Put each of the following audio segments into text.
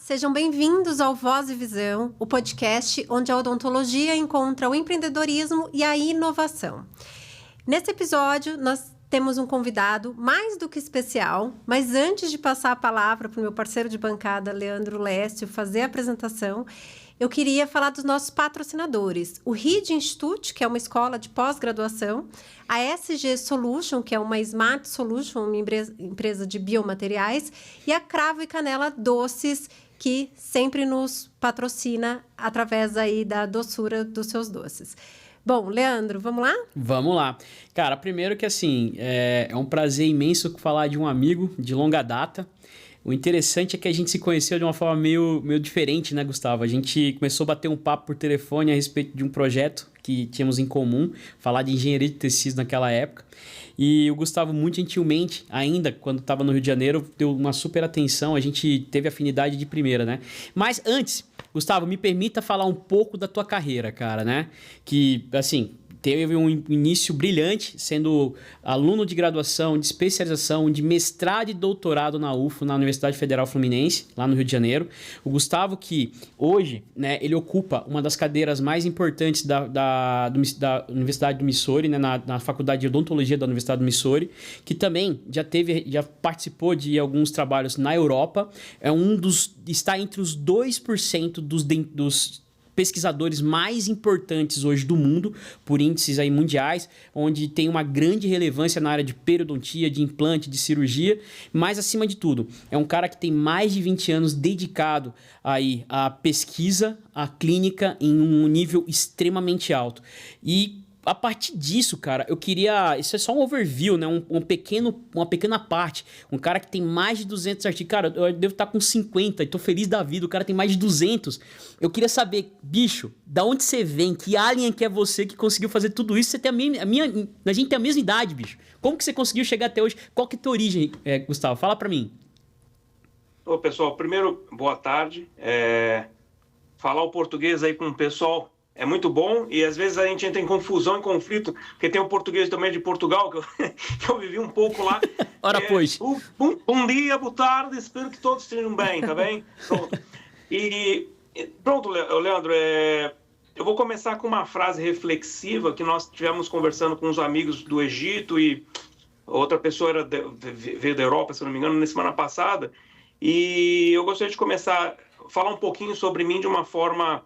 sejam bem-vindos ao Voz e Visão, o podcast onde a odontologia encontra o empreendedorismo e a inovação. Nesse episódio, nós temos um convidado mais do que especial, mas antes de passar a palavra para o meu parceiro de bancada, Leandro Lécio, fazer a apresentação, eu queria falar dos nossos patrocinadores. O RID Institute, que é uma escola de pós-graduação, a SG Solution, que é uma Smart Solution, uma empresa de biomateriais, e a Cravo e Canela Doces, que sempre nos patrocina através aí da doçura dos seus doces. Bom, Leandro, vamos lá? Vamos lá. Cara, primeiro que assim, é um prazer imenso falar de um amigo de longa data. O interessante é que a gente se conheceu de uma forma meio diferente, né, Gustavo? A gente começou a bater um papo por telefone a respeito de um projeto que tínhamos em comum, falar de engenharia de tecidos naquela época. E o Gustavo, muito gentilmente, ainda quando estava no Rio de Janeiro, deu uma super atenção, a gente teve afinidade de primeira, né? Mas antes, Gustavo, me permita falar um pouco da tua carreira, cara, né? Que, assim, teve um início brilhante, sendo aluno de graduação, de especialização, de mestrado e doutorado na UFO, na Universidade Federal Fluminense, lá no Rio de Janeiro. O Gustavo, que hoje, né, ele ocupa uma das cadeiras mais importantes da Universidade do Missouri, né, na Faculdade de Odontologia da Universidade do Missouri, que também já participou de alguns trabalhos na Europa, está entre os 2% dos pesquisadores mais importantes hoje do mundo, por índices aí mundiais, onde tem uma grande relevância na área de periodontia, de implante, de cirurgia, mas acima de tudo, é um cara que tem mais de 20 anos dedicado aí à pesquisa, à clínica em um nível extremamente alto. E a partir disso, cara, eu queria... Isso é só um overview, né? Uma pequena parte. Um cara que tem mais de 200 artigos. Cara, eu devo estar com 50 e tô feliz da vida. O cara tem mais de 200. Eu queria saber, bicho, da onde você vem? Que alien que é você que conseguiu fazer tudo isso? Você tem a gente tem a mesma idade, bicho. Como que você conseguiu chegar até hoje? Qual que é a tua origem, Gustavo? Fala pra mim. Ô, pessoal, primeiro, boa tarde. Falar o português aí com o pessoal é muito bom e às vezes a gente entra em confusão, em conflito, porque tem o português também de Portugal, que eu vivi um pouco lá. Ora, pois. Bom dia, boa tarde, espero que todos estejam bem, tá bem? Pronto. Pronto, Leandro, eu vou começar com uma frase reflexiva que nós tivemos conversando com uns amigos do Egito e outra pessoa veio da Europa, se não me engano, na semana passada, e eu gostaria de começar a falar um pouquinho sobre mim de uma forma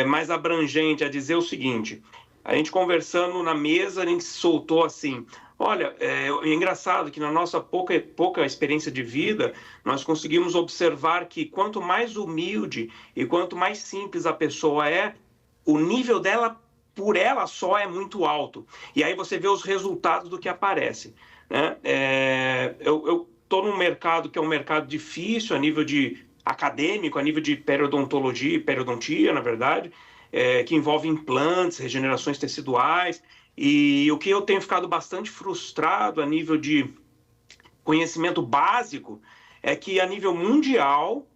mais abrangente, a dizer o seguinte: a gente conversando na mesa, a gente soltou assim, olha, é engraçado que na nossa pouca experiência de vida, nós conseguimos observar que quanto mais humilde e quanto mais simples a pessoa é, o nível dela, por ela só, é muito alto. E aí você vê os resultados do que aparece, né? Eu estou num mercado que é um mercado difícil a nível de acadêmico, a nível de periodontia, na verdade, que envolve implantes, regenerações teciduais, e o que eu tenho ficado bastante frustrado a nível de conhecimento básico é que a nível mundial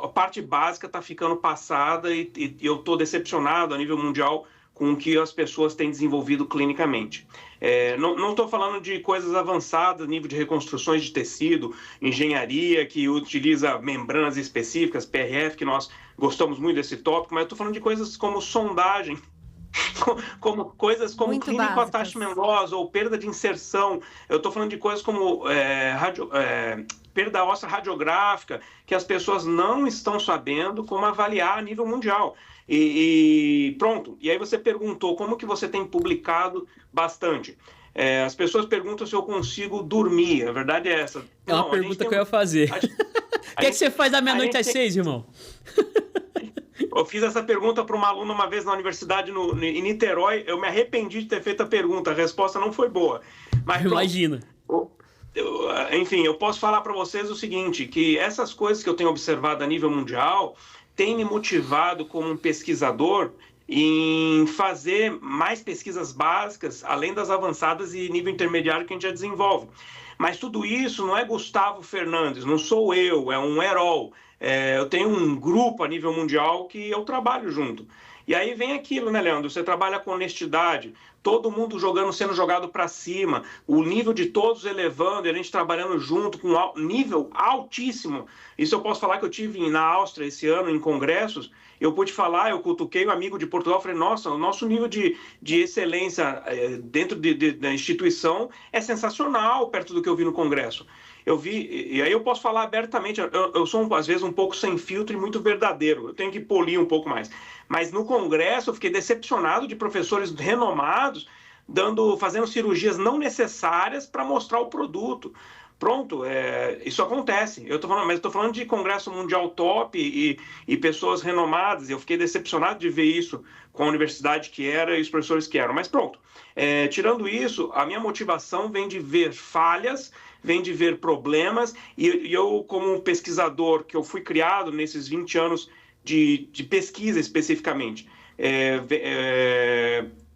a parte básica está ficando passada e eu estou decepcionado a nível mundial com o que as pessoas têm desenvolvido clinicamente. Não estou falando de coisas avançadas, nível de reconstruções de tecido, engenharia que utiliza membranas específicas, PRF, que nós gostamos muito desse tópico, mas eu estou falando de coisas como sondagem, como coisas como muito clínico básicas. attachment loss ou perda de inserção. Eu estou falando de coisas como perda óssea radiográfica, que as pessoas não estão sabendo como avaliar a nível mundial. E pronto. E aí você perguntou como que você tem publicado bastante. As pessoas perguntam se eu consigo dormir. A verdade é essa. É uma pergunta que eu ia fazer. O que você faz da meia-noite às 6, irmão? Eu fiz essa pergunta para uma aluna uma vez na universidade em Niterói. Eu me arrependi de ter feito a pergunta. A resposta não foi boa. Mas imagina. Enfim, eu posso falar para vocês o seguinte, que essas coisas que eu tenho observado a nível mundial têm me motivado como um pesquisador em fazer mais pesquisas básicas, além das avançadas e nível intermediário que a gente já desenvolve. Mas tudo isso não é Gustavo Fernandes, não sou eu, é um Herol. Eu tenho um grupo a nível mundial que eu trabalho junto. E aí vem aquilo, né, Leandro? Você trabalha com honestidade, todo mundo sendo jogado para cima, o nível de todos elevando, e a gente trabalhando junto com um nível altíssimo. Isso eu posso falar que eu tive na Áustria esse ano, em congressos, eu pude falar, eu cutuquei um amigo de Portugal, falei, nossa, o nosso nível de excelência dentro da instituição é sensacional, perto do que eu vi no congresso. Eu vi, e aí eu posso falar abertamente, eu sou às vezes um pouco sem filtro e muito verdadeiro, eu tenho que polir um pouco mais. Mas no congresso eu fiquei decepcionado de professores renomados fazendo cirurgias não necessárias para mostrar o produto. Pronto, isso acontece. Mas eu estou falando de congresso mundial top e pessoas renomadas. Eu fiquei decepcionado de ver isso com a universidade que era e os professores que eram. Mas pronto, tirando isso, a minha motivação vem de ver falhas, vem de ver problemas. E eu, como um pesquisador, que eu fui criado nesses 20 anos de pesquisa especificamente,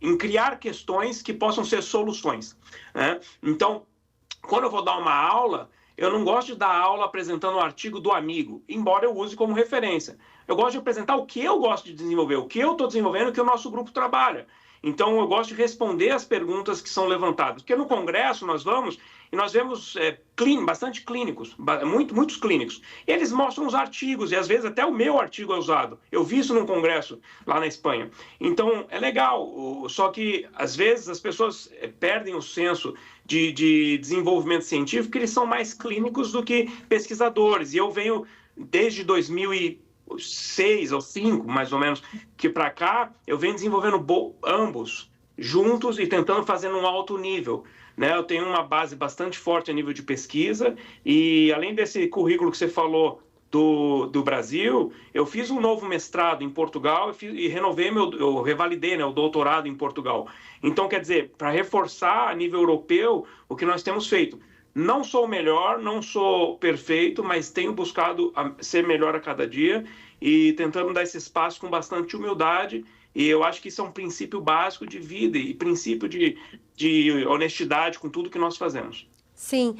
em criar questões que possam ser soluções, né? Então, quando eu vou dar uma aula, eu não gosto de dar aula apresentando o artigo do amigo, embora eu use como referência. Eu gosto de apresentar o que eu gosto de desenvolver, o que eu estou desenvolvendo, o que o nosso grupo trabalha. Então, eu gosto de responder as perguntas que são levantadas. Porque no congresso nós vamos e nós vemos bastante clínicos, muitos clínicos. E eles mostram os artigos, e às vezes até o meu artigo é usado. Eu vi isso num congresso lá na Espanha. Então, é legal, só que às vezes as pessoas perdem o senso de desenvolvimento científico, que eles são mais clínicos do que pesquisadores. E eu venho desde 2006 ou 2005, mais ou menos, que para cá eu venho desenvolvendo ambos juntos e tentando fazer num alto nível, né? Eu tenho uma base bastante forte a nível de pesquisa e, além desse currículo que você falou do Brasil, eu fiz um novo mestrado em Portugal e eu revalidei, né, o doutorado em Portugal. Então, quer dizer, para reforçar a nível europeu o que nós temos feito. Não sou o melhor, não sou perfeito, mas tenho buscado ser melhor a cada dia e tentando dar esse espaço com bastante humildade. E eu acho que isso é um princípio básico de vida e princípio de honestidade com tudo que nós fazemos. Sim.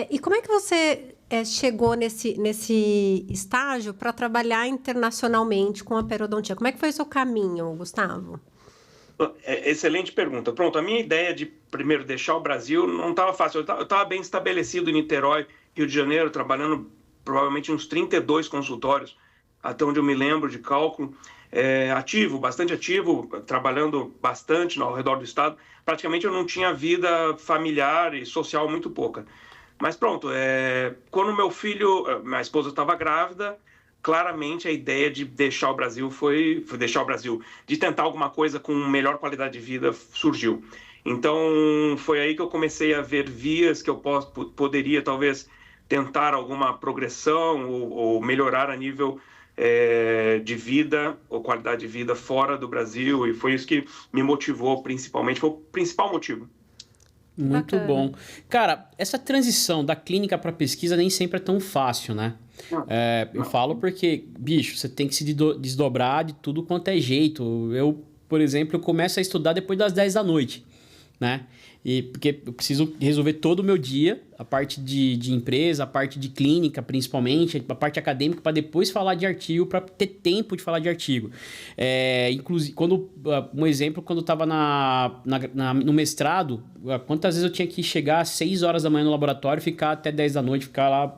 E como é que você chegou nesse estágio para trabalhar internacionalmente com a periodontia? Como é que foi o seu caminho, Gustavo? Excelente pergunta. Pronto, a minha ideia de primeiro deixar o Brasil não estava fácil. Eu estava bem estabelecido em Niterói, Rio de Janeiro, trabalhando provavelmente uns 32 consultórios, até onde eu me lembro de cálculo. Bastante ativo, trabalhando bastante ao redor do estado. Praticamente eu não tinha vida familiar e social muito pouca. Mas pronto, quando minha esposa estava grávida, claramente a ideia de deixar o Brasil foi deixar o Brasil, de tentar alguma coisa com melhor qualidade de vida surgiu. Então foi aí que eu comecei a ver vias que eu poderia talvez tentar alguma progressão ou melhorar a nível de vida ou qualidade de vida fora do Brasil, e foi isso que me motivou principalmente, foi o principal motivo. Muito Bacana. bom. Cara, essa transição da clínica para pesquisa nem sempre é tão fácil, né? Eu falo porque, bicho, você tem que se desdobrar de tudo quanto é jeito. Eu, por exemplo, eu começo a estudar depois das 10 da noite, né? Porque eu preciso resolver todo o meu dia, a parte de empresa, a parte de clínica, principalmente, a parte acadêmica, para depois falar de artigo, para ter tempo de falar de artigo. Inclusive, um exemplo, quando eu estava no mestrado, quantas vezes eu tinha que chegar às 6 horas da manhã no laboratório, ficar até 10 da noite, ficar lá,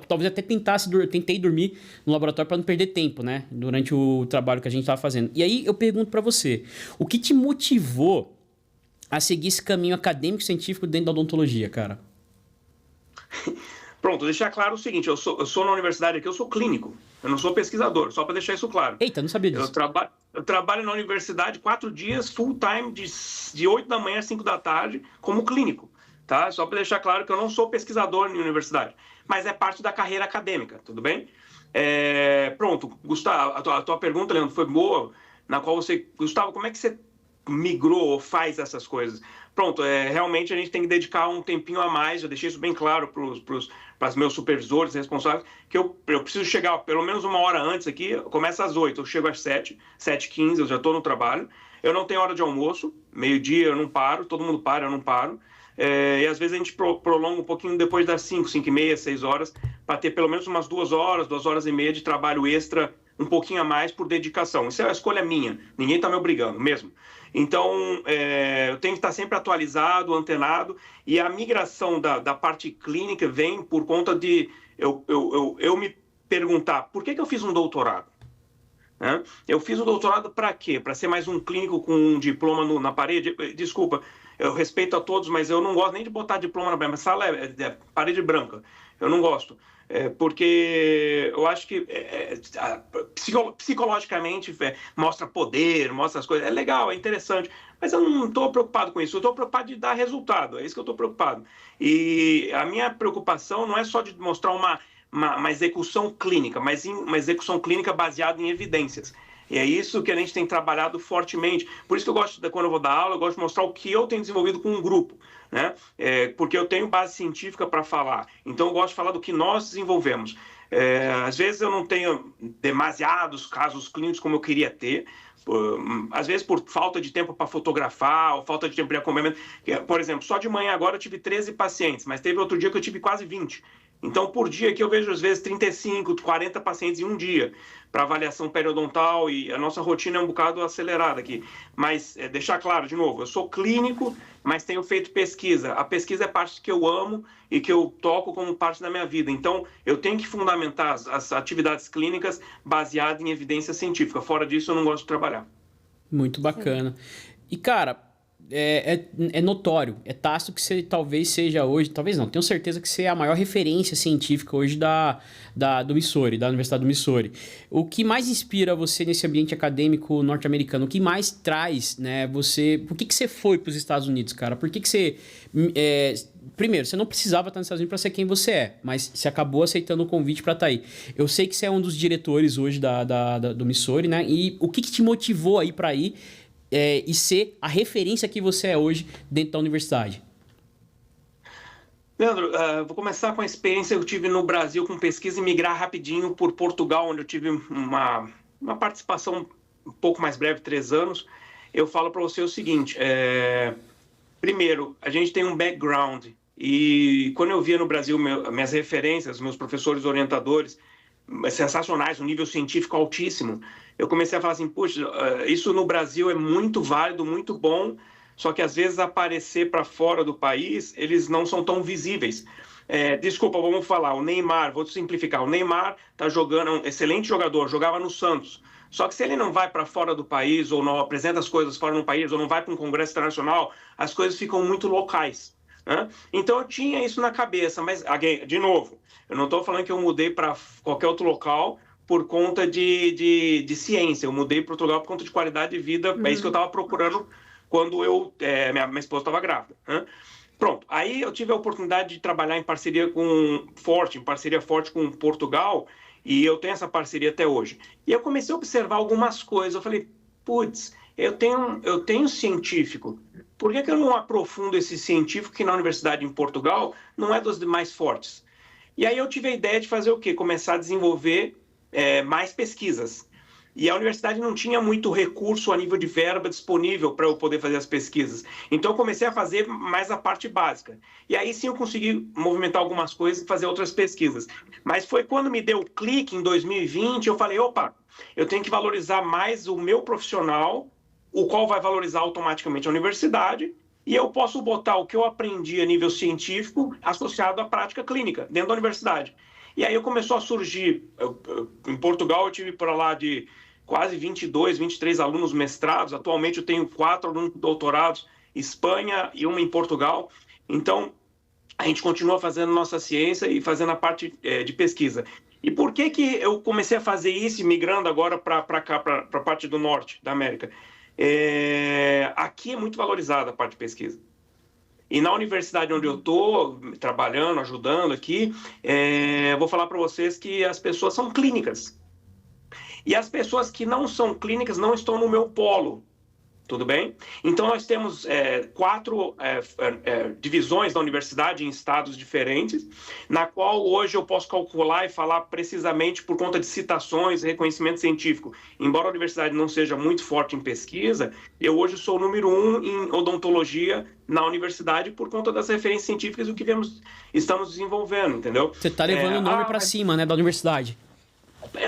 talvez até tentei dormir no laboratório para não perder tempo, né? Durante o trabalho que a gente estava fazendo. E aí eu pergunto para você, o que te motivou a seguir esse caminho acadêmico-científico dentro da odontologia, cara? Pronto, deixar claro o seguinte, eu sou na universidade aqui, eu sou clínico, eu não sou pesquisador, só para deixar isso claro. Eita, não sabia disso. Eu trabalho na universidade 4 dias, full time, de 8 da manhã às 5 da tarde, como clínico, tá? Só para deixar claro que eu não sou pesquisador na universidade, mas é parte da carreira acadêmica, tudo bem? Pronto, Gustavo, a tua pergunta, Leandro, foi boa, na qual Gustavo, como é que você migrou ou faz essas coisas? Pronto, realmente a gente tem que dedicar um tempinho a mais, eu deixei isso bem claro para os meus supervisores responsáveis, que eu preciso chegar pelo menos 1 hora antes aqui, começa às 8, eu chego às 7h15, eu já estou no trabalho, eu não tenho hora de almoço, meio-dia eu não paro, todo mundo para, eu não paro, e às vezes a gente prolonga um pouquinho depois das 5h30, 6 horas, para ter pelo menos umas 2 horas, 2 horas e meia de trabalho extra um pouquinho a mais por dedicação. Isso é uma escolha minha, ninguém está me obrigando mesmo. Então, eu tenho que estar sempre atualizado, antenado, e a migração da parte clínica vem por conta de eu me perguntar por que eu fiz um doutorado? Né? Eu fiz o doutorado para quê? Para ser mais um clínico com um diploma na parede? Desculpa, eu respeito a todos, mas eu não gosto nem de botar diploma na parede. Mas sala é parede branca. Eu não gosto. Porque eu acho que psicologicamente mostra poder, mostra as coisas. É legal, é interessante. Mas eu não estou preocupado com isso. Eu estou preocupado de dar resultado. É isso que eu estou preocupado. E a minha preocupação não é só de mostrar uma execução clínica, mas uma execução clínica baseada em evidências. E é isso que a gente tem trabalhado fortemente. Por isso que eu gosto, quando eu vou dar aula, eu gosto de mostrar o que eu tenho desenvolvido com um grupo, né? Porque eu tenho base científica para falar. Então, eu gosto de falar do que nós desenvolvemos. Às vezes, eu não tenho demasiados casos clínicos como eu queria ter, às vezes por falta de tempo para fotografar ou falta de tempo de acompanhamento. Por exemplo, só de manhã agora eu tive 13 pacientes, mas teve outro dia que eu tive quase 20. Então, por dia aqui eu vejo, às vezes, 35, 40 pacientes em um dia para avaliação periodontal, e a nossa rotina é um bocado acelerada aqui. Mas, deixar claro, de novo, eu sou clínico, mas tenho feito pesquisa. A pesquisa é parte que eu amo e que eu toco como parte da minha vida. Então, eu tenho que fundamentar as atividades clínicas baseadas em evidência científica. Fora disso, eu não gosto de trabalhar. Muito bacana. E, cara, é notório, é tácito que você talvez seja hoje, talvez não, tenho certeza que você é a maior referência científica hoje do Missouri, da Universidade do Missouri. O que mais inspira você nesse ambiente acadêmico norte-americano? O que mais traz, né, você... Por que você foi para os Estados Unidos, cara? Por que você... Primeiro, você não precisava estar nos Estados Unidos para ser quem você é, mas você acabou aceitando o convite para estar aí. Eu sei que você é um dos diretores hoje do Missouri, né? E o que te motivou aí para ir e ser a referência que você é hoje dentro da universidade? Leandro, vou começar com a experiência que eu tive no Brasil com pesquisa e migrar rapidinho por Portugal, onde eu tive uma participação um pouco mais breve, 3 anos. Eu falo para você o seguinte, primeiro, a gente tem um background, e quando eu via no Brasil minhas referências, meus professores orientadores, sensacionais, um nível científico altíssimo, eu comecei a falar assim, puxa, isso no Brasil é muito válido, muito bom, só que às vezes aparecer para fora do país, eles não são tão visíveis. Desculpa, vamos falar, o Neymar, vou simplificar, o Neymar está jogando, é um excelente jogador, jogava no Santos, só que se ele não vai para fora do país, ou não apresenta as coisas fora do país, ou não vai para um congresso internacional, as coisas ficam muito locais, né? Então eu tinha isso na cabeça, mas, de novo, eu não estou falando que eu mudei para qualquer outro local por conta de ciência. Eu mudei para outro lugar por conta de qualidade de vida. É isso que eu estava procurando quando minha esposa estava grávida, né? Pronto. Aí eu tive a oportunidade de trabalhar em parceria forte com Portugal, e eu tenho essa parceria até hoje. E eu comecei a observar algumas coisas. Eu falei, putz, eu tenho científico. Por que eu não aprofundo esse científico que na universidade em Portugal não é dos mais fortes? E aí eu tive a ideia de fazer o quê? Começar a desenvolver mais pesquisas. E a universidade não tinha muito recurso a nível de verba disponível para eu poder fazer as pesquisas. Então eu comecei a fazer mais a parte básica. E aí sim eu consegui movimentar algumas coisas e fazer outras pesquisas. Mas foi quando me deu o clique em 2020, eu falei, opa, eu tenho que valorizar mais o meu profissional, o qual vai valorizar automaticamente a universidade, e eu posso botar o que eu aprendi a nível científico associado à prática clínica dentro da universidade. E aí começou a surgir, em Portugal eu tive para lá de quase 22, 23 alunos mestrados, atualmente eu tenho 4 alunos doutorados, Espanha e uma em Portugal. Então, a gente continua fazendo nossa ciência e fazendo a parte de pesquisa. E por que eu comecei a fazer isso, migrando agora para cá, para a parte do norte da América? Aqui é muito valorizada a parte de pesquisa. E na universidade onde eu estou, trabalhando, ajudando aqui, vou falar para vocês que as pessoas são clínicas. E as pessoas que não são clínicas não estão no meu polo. Tudo bem? Então, nós temos 4 divisões da universidade em estados diferentes, na qual hoje eu posso calcular e falar precisamente por conta de citações e reconhecimento científico. Embora a universidade não seja muito forte em pesquisa, eu hoje sou o número 1 em odontologia na universidade por conta das referências científicas do que estamos desenvolvendo, entendeu? Você está levando o nome para cima, né, da universidade.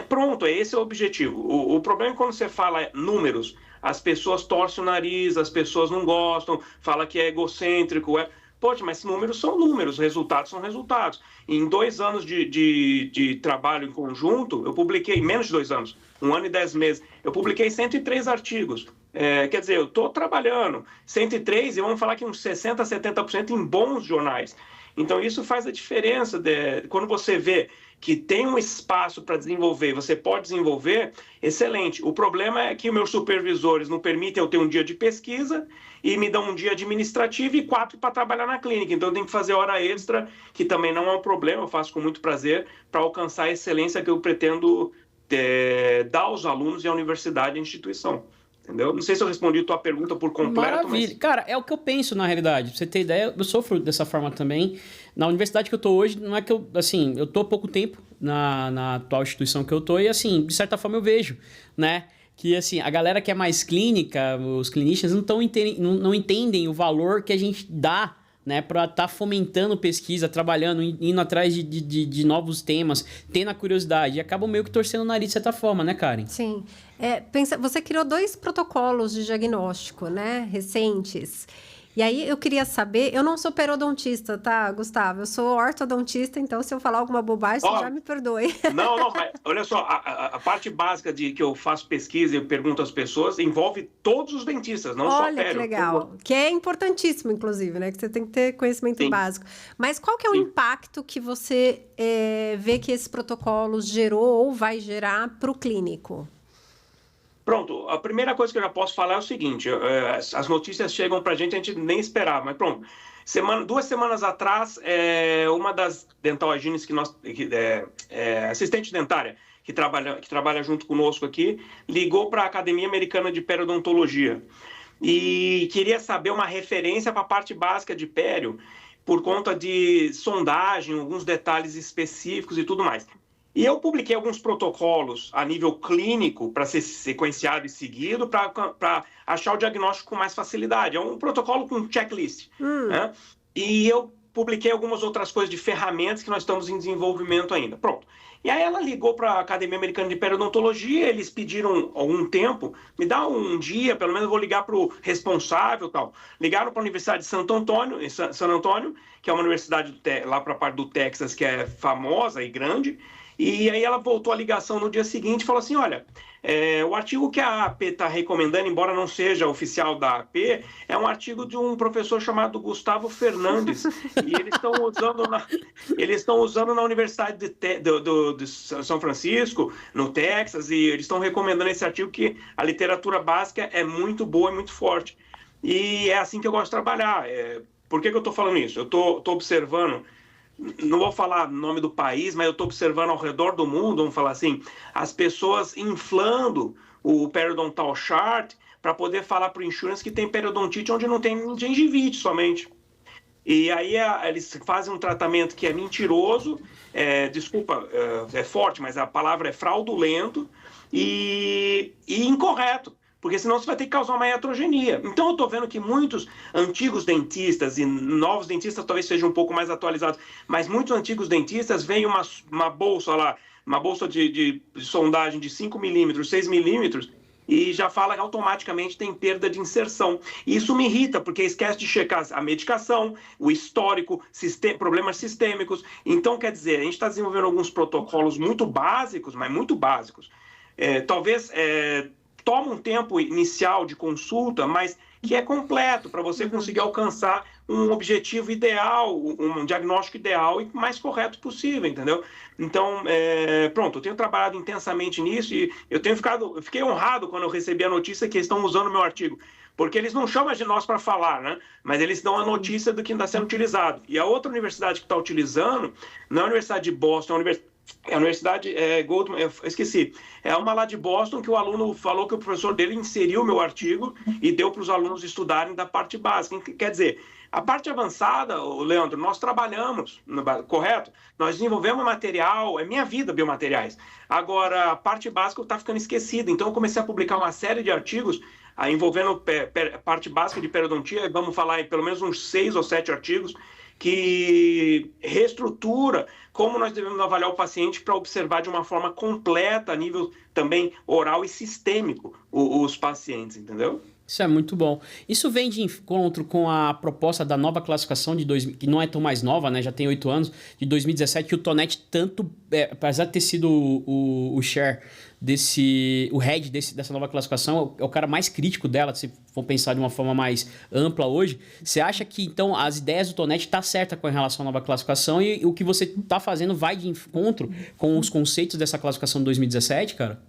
Pronto, esse é o objetivo. O problema é quando você fala números, as pessoas torcem o nariz, as pessoas não gostam, fala que é egocêntrico. Poxa, mas números são números, resultados são resultados. Em 2 anos de trabalho em conjunto, eu publiquei, menos de 2 anos, 1 ano e 10 meses, eu publiquei 103 artigos. Quer dizer, eu estou trabalhando 103 e vamos falar que uns 60%, 70% em bons jornais. Então, isso faz a diferença. Quando você vê que tem um espaço para desenvolver, você pode desenvolver, excelente. O problema é que meus supervisores não permitem eu ter um dia de pesquisa e me dão um dia administrativo e 4 para trabalhar na clínica. Então, eu tenho que fazer hora extra, que também não é um problema, eu faço com muito prazer, para alcançar a excelência que eu pretendo dar aos alunos e à universidade e à instituição. Entendeu? Não sei se eu respondi a tua pergunta por completo. Maravilha. Mas... Cara, é o que eu penso na realidade. Pra você ter ideia, eu sofro dessa forma também. Na universidade que eu tô hoje, não é que eu... Assim, eu tô há pouco tempo na atual instituição que eu tô e, assim, de certa forma eu vejo, né? Que, assim, a galera que é mais clínica, os clinicians, não entendem o valor que a gente dá, né, para estar fomentando pesquisa, trabalhando, indo atrás de novos temas, tendo a curiosidade, e acabam meio que torcendo o nariz de certa forma, né, Karen? Sim. Você criou 2 protocolos de diagnóstico, né, recentes. E aí eu queria saber, eu não sou periodontista, tá, Gustavo? Eu sou ortodontista, então se eu falar alguma bobagem, você já me perdoe. Não, mas olha só, a parte básica de que eu faço pesquisa e pergunto às pessoas envolve todos os dentistas, não só pério. Olha que legal, que é importantíssimo, inclusive, né? Que você tem que ter conhecimento básico. Mas qual que é o impacto que você vê que esse protocolo gerou ou vai gerar para o clínico? Pronto, a primeira coisa que eu já posso falar é o seguinte, as notícias chegam para a gente nem esperava, mas pronto. 2 semanas atrás, uma das dental hygienists assistente dentária, que trabalha junto conosco aqui, ligou para a Academia Americana de Periodontologia e queria saber uma referência para a parte básica de pério, por conta de sondagem, alguns detalhes específicos e tudo mais. E eu publiquei alguns protocolos a nível clínico para ser sequenciado e seguido para achar o diagnóstico com mais facilidade. É um protocolo com checklist. Né? E eu publiquei algumas outras coisas de ferramentas que nós estamos em desenvolvimento ainda. Pronto. E aí ela ligou para a Academia Americana de Periodontologia, eles pediram algum tempo, me dá um dia, pelo menos eu vou ligar para o responsável e tal. Ligaram para a Universidade de San Antônio, que é uma universidade lá para a parte do Texas, que é famosa e grande. E aí ela voltou a ligação no dia seguinte e falou assim, olha, o artigo que a AP está recomendando, embora não seja oficial da AP, é um artigo de um professor chamado Gustavo Fernandes. E eles estão usando na Universidade de São Francisco, no Texas, e eles estão recomendando esse artigo que a literatura básica é muito boa e muito forte. E é assim que eu gosto de trabalhar. Por que eu estou falando isso? Eu estou observando... Não vou falar o nome do país, mas eu estou observando ao redor do mundo, vamos falar assim, as pessoas inflando o periodontal chart para poder falar para o insurance que tem periodontite onde não tem gengivite somente. E aí eles fazem um tratamento que é mentiroso, desculpa, é forte, mas a palavra é fraudulento e incorreto. Porque senão você vai ter que causar uma iatrogenia. Então eu estou vendo que muitos antigos dentistas e novos dentistas talvez sejam um pouco mais atualizados, mas muitos antigos dentistas veem uma bolsa lá, uma bolsa de sondagem de 5 milímetros, 6 milímetros, e já fala que automaticamente tem perda de inserção. E isso me irrita, porque esquece de checar a medicação, o histórico, problemas sistêmicos. Então, quer dizer, a gente está desenvolvendo alguns protocolos muito básicos, mas muito básicos. Talvez... toma um tempo inicial de consulta, mas que é completo para você conseguir alcançar um objetivo ideal, um diagnóstico ideal e mais correto possível, entendeu? Então, pronto, eu tenho trabalhado intensamente nisso e fiquei honrado quando eu recebi a notícia que eles estão usando o meu artigo, porque eles não chamam de nós para falar, né? Mas eles dão a notícia do que está sendo utilizado. E a outra universidade que está utilizando não é a Universidade de Boston, é a Universidade Goldman, eu esqueci. É uma lá de Boston que o aluno falou que o professor dele inseriu o meu artigo e deu para os alunos estudarem da parte básica. Quer dizer, a parte avançada, Leandro, nós trabalhamos, correto? Nós desenvolvemos material, é minha vida, biomateriais. Agora, a parte básica está ficando esquecida. Então, eu comecei a publicar uma série de artigos envolvendo parte básica de periodontia, vamos falar em pelo menos uns 6 ou 7 artigos, que reestrutura como nós devemos avaliar o paciente para observar de uma forma completa, a nível também oral e sistêmico, os pacientes, entendeu? Isso é muito bom. Isso vem de encontro com a proposta da nova classificação de 2000, que não é tão mais nova, né? Já tem 8 anos, de 2017, que o Tonete tanto, apesar de ter sido o chair o head dessa nova classificação, é o cara mais crítico dela, se for pensar de uma forma mais ampla hoje. Você acha que, então, as ideias do Tonete estão certas com relação à nova classificação e o que você está fazendo vai de encontro com os conceitos dessa classificação de 2017, cara?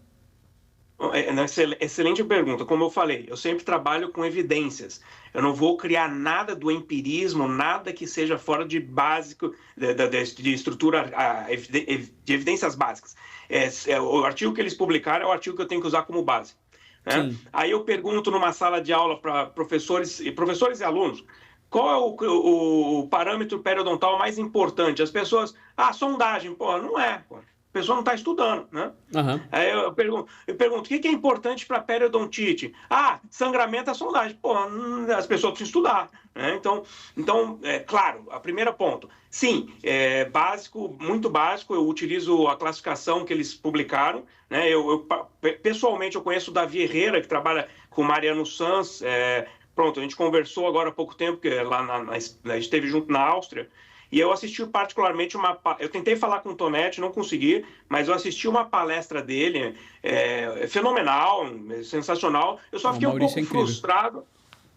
Excelente pergunta. Como eu falei, eu sempre trabalho com evidências. Eu não vou criar nada do empirismo, nada que seja fora de básico, de estrutura, de evidências básicas. O artigo que eles publicaram é o artigo que eu tenho que usar como base. Né? Aí eu pergunto numa sala de aula para professores e alunos, qual é o parâmetro periodontal mais importante? As pessoas, sondagem, não é, A pessoa não está estudando, né? Uhum. Aí eu pergunto, o que é importante para periodontite? Sangramento é sondagem. As pessoas precisam estudar, né? Então, claro, a primeira ponto. Sim, básico, muito básico, eu utilizo a classificação que eles publicaram, né? Pessoalmente, eu conheço o Davi Herrera, que trabalha com o Mariano Sanz. A gente conversou agora há pouco tempo, que lá a gente esteve junto na Áustria. E eu assisti particularmente eu tentei falar com o Tonete, não consegui, mas eu assisti uma palestra dele, fenomenal, sensacional. Eu só fiquei um pouco frustrado.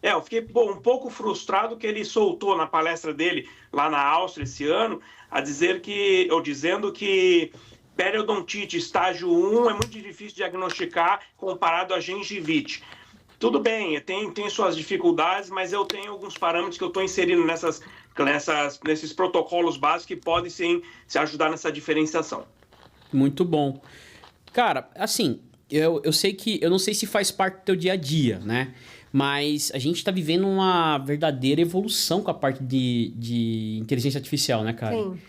Eu fiquei um pouco frustrado que ele soltou na palestra dele lá na Áustria esse ano, dizendo que periodontite estágio 1 é muito difícil de diagnosticar comparado a gengivite. Tudo bem, tem suas dificuldades, mas eu tenho alguns parâmetros que eu estou inserindo nesses protocolos básicos que podem, sim, se ajudar nessa diferenciação. Muito bom. Cara, assim, eu sei que... Eu não sei se faz parte do teu dia a dia, né? Mas a gente está vivendo uma verdadeira evolução com a parte de inteligência artificial, né, cara? Sim.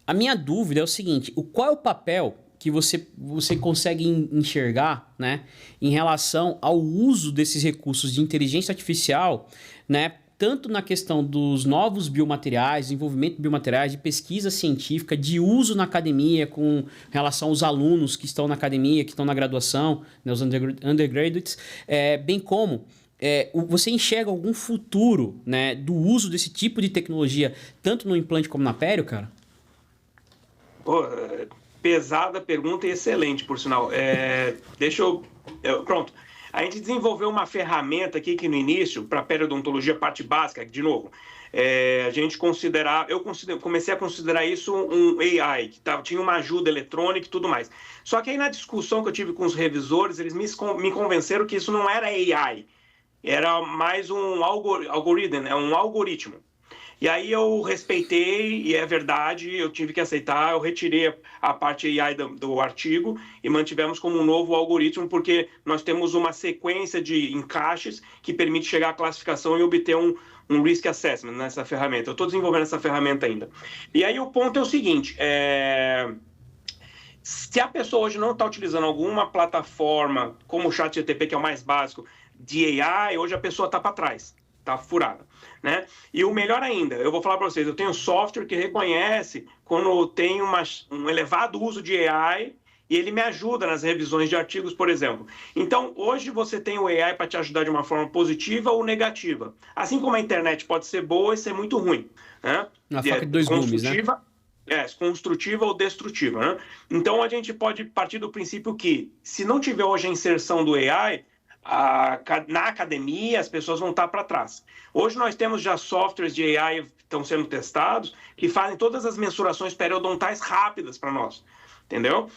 A minha dúvida é o seguinte, qual é o papel que você consegue enxergar, né, em relação ao uso desses recursos de inteligência artificial, né, tanto na questão dos novos biomateriais, desenvolvimento de biomateriais, de pesquisa científica, de uso na academia com relação aos alunos que estão na academia, que estão na graduação, né, os undergraduates, bem como você enxerga algum futuro, né, do uso desse tipo de tecnologia, tanto no implante como na pério, cara? Pesada pergunta e excelente, por sinal. Pronto. A gente desenvolveu uma ferramenta aqui que no início, para periodontologia, parte básica, de novo, eu comecei a considerar isso um AI, que tinha uma ajuda eletrônica e tudo mais. Só que aí na discussão que eu tive com os revisores, eles me convenceram que isso não era AI, era mais um algoritmo, um algoritmo. E aí eu respeitei, e é verdade, eu tive que aceitar, eu retirei a parte AI do artigo e mantivemos como um novo algoritmo, porque nós temos uma sequência de encaixes que permite chegar à classificação e obter um risk assessment nessa ferramenta. Eu estou desenvolvendo essa ferramenta ainda. E aí o ponto é o seguinte, se a pessoa hoje não está utilizando alguma plataforma, como o ChatGPT, que é o mais básico, de AI, hoje a pessoa está para trás. Tá furada, né? E o melhor ainda, eu vou falar para vocês, eu tenho software que reconhece quando tem um elevado uso de AI e ele me ajuda nas revisões de artigos, por exemplo. Então, hoje você tem o AI para te ajudar de uma forma positiva ou negativa. Assim como a internet pode ser boa e ser muito ruim, né? Uma faca de dois gumes, né? Construtiva ou destrutiva, né? Então, a gente pode partir do princípio que, se não tiver hoje a inserção do AI, na academia as pessoas vão estar para trás. Hoje nós temos já softwares de AI que estão sendo testados que fazem todas as mensurações periodontais rápidas para nós, entendeu?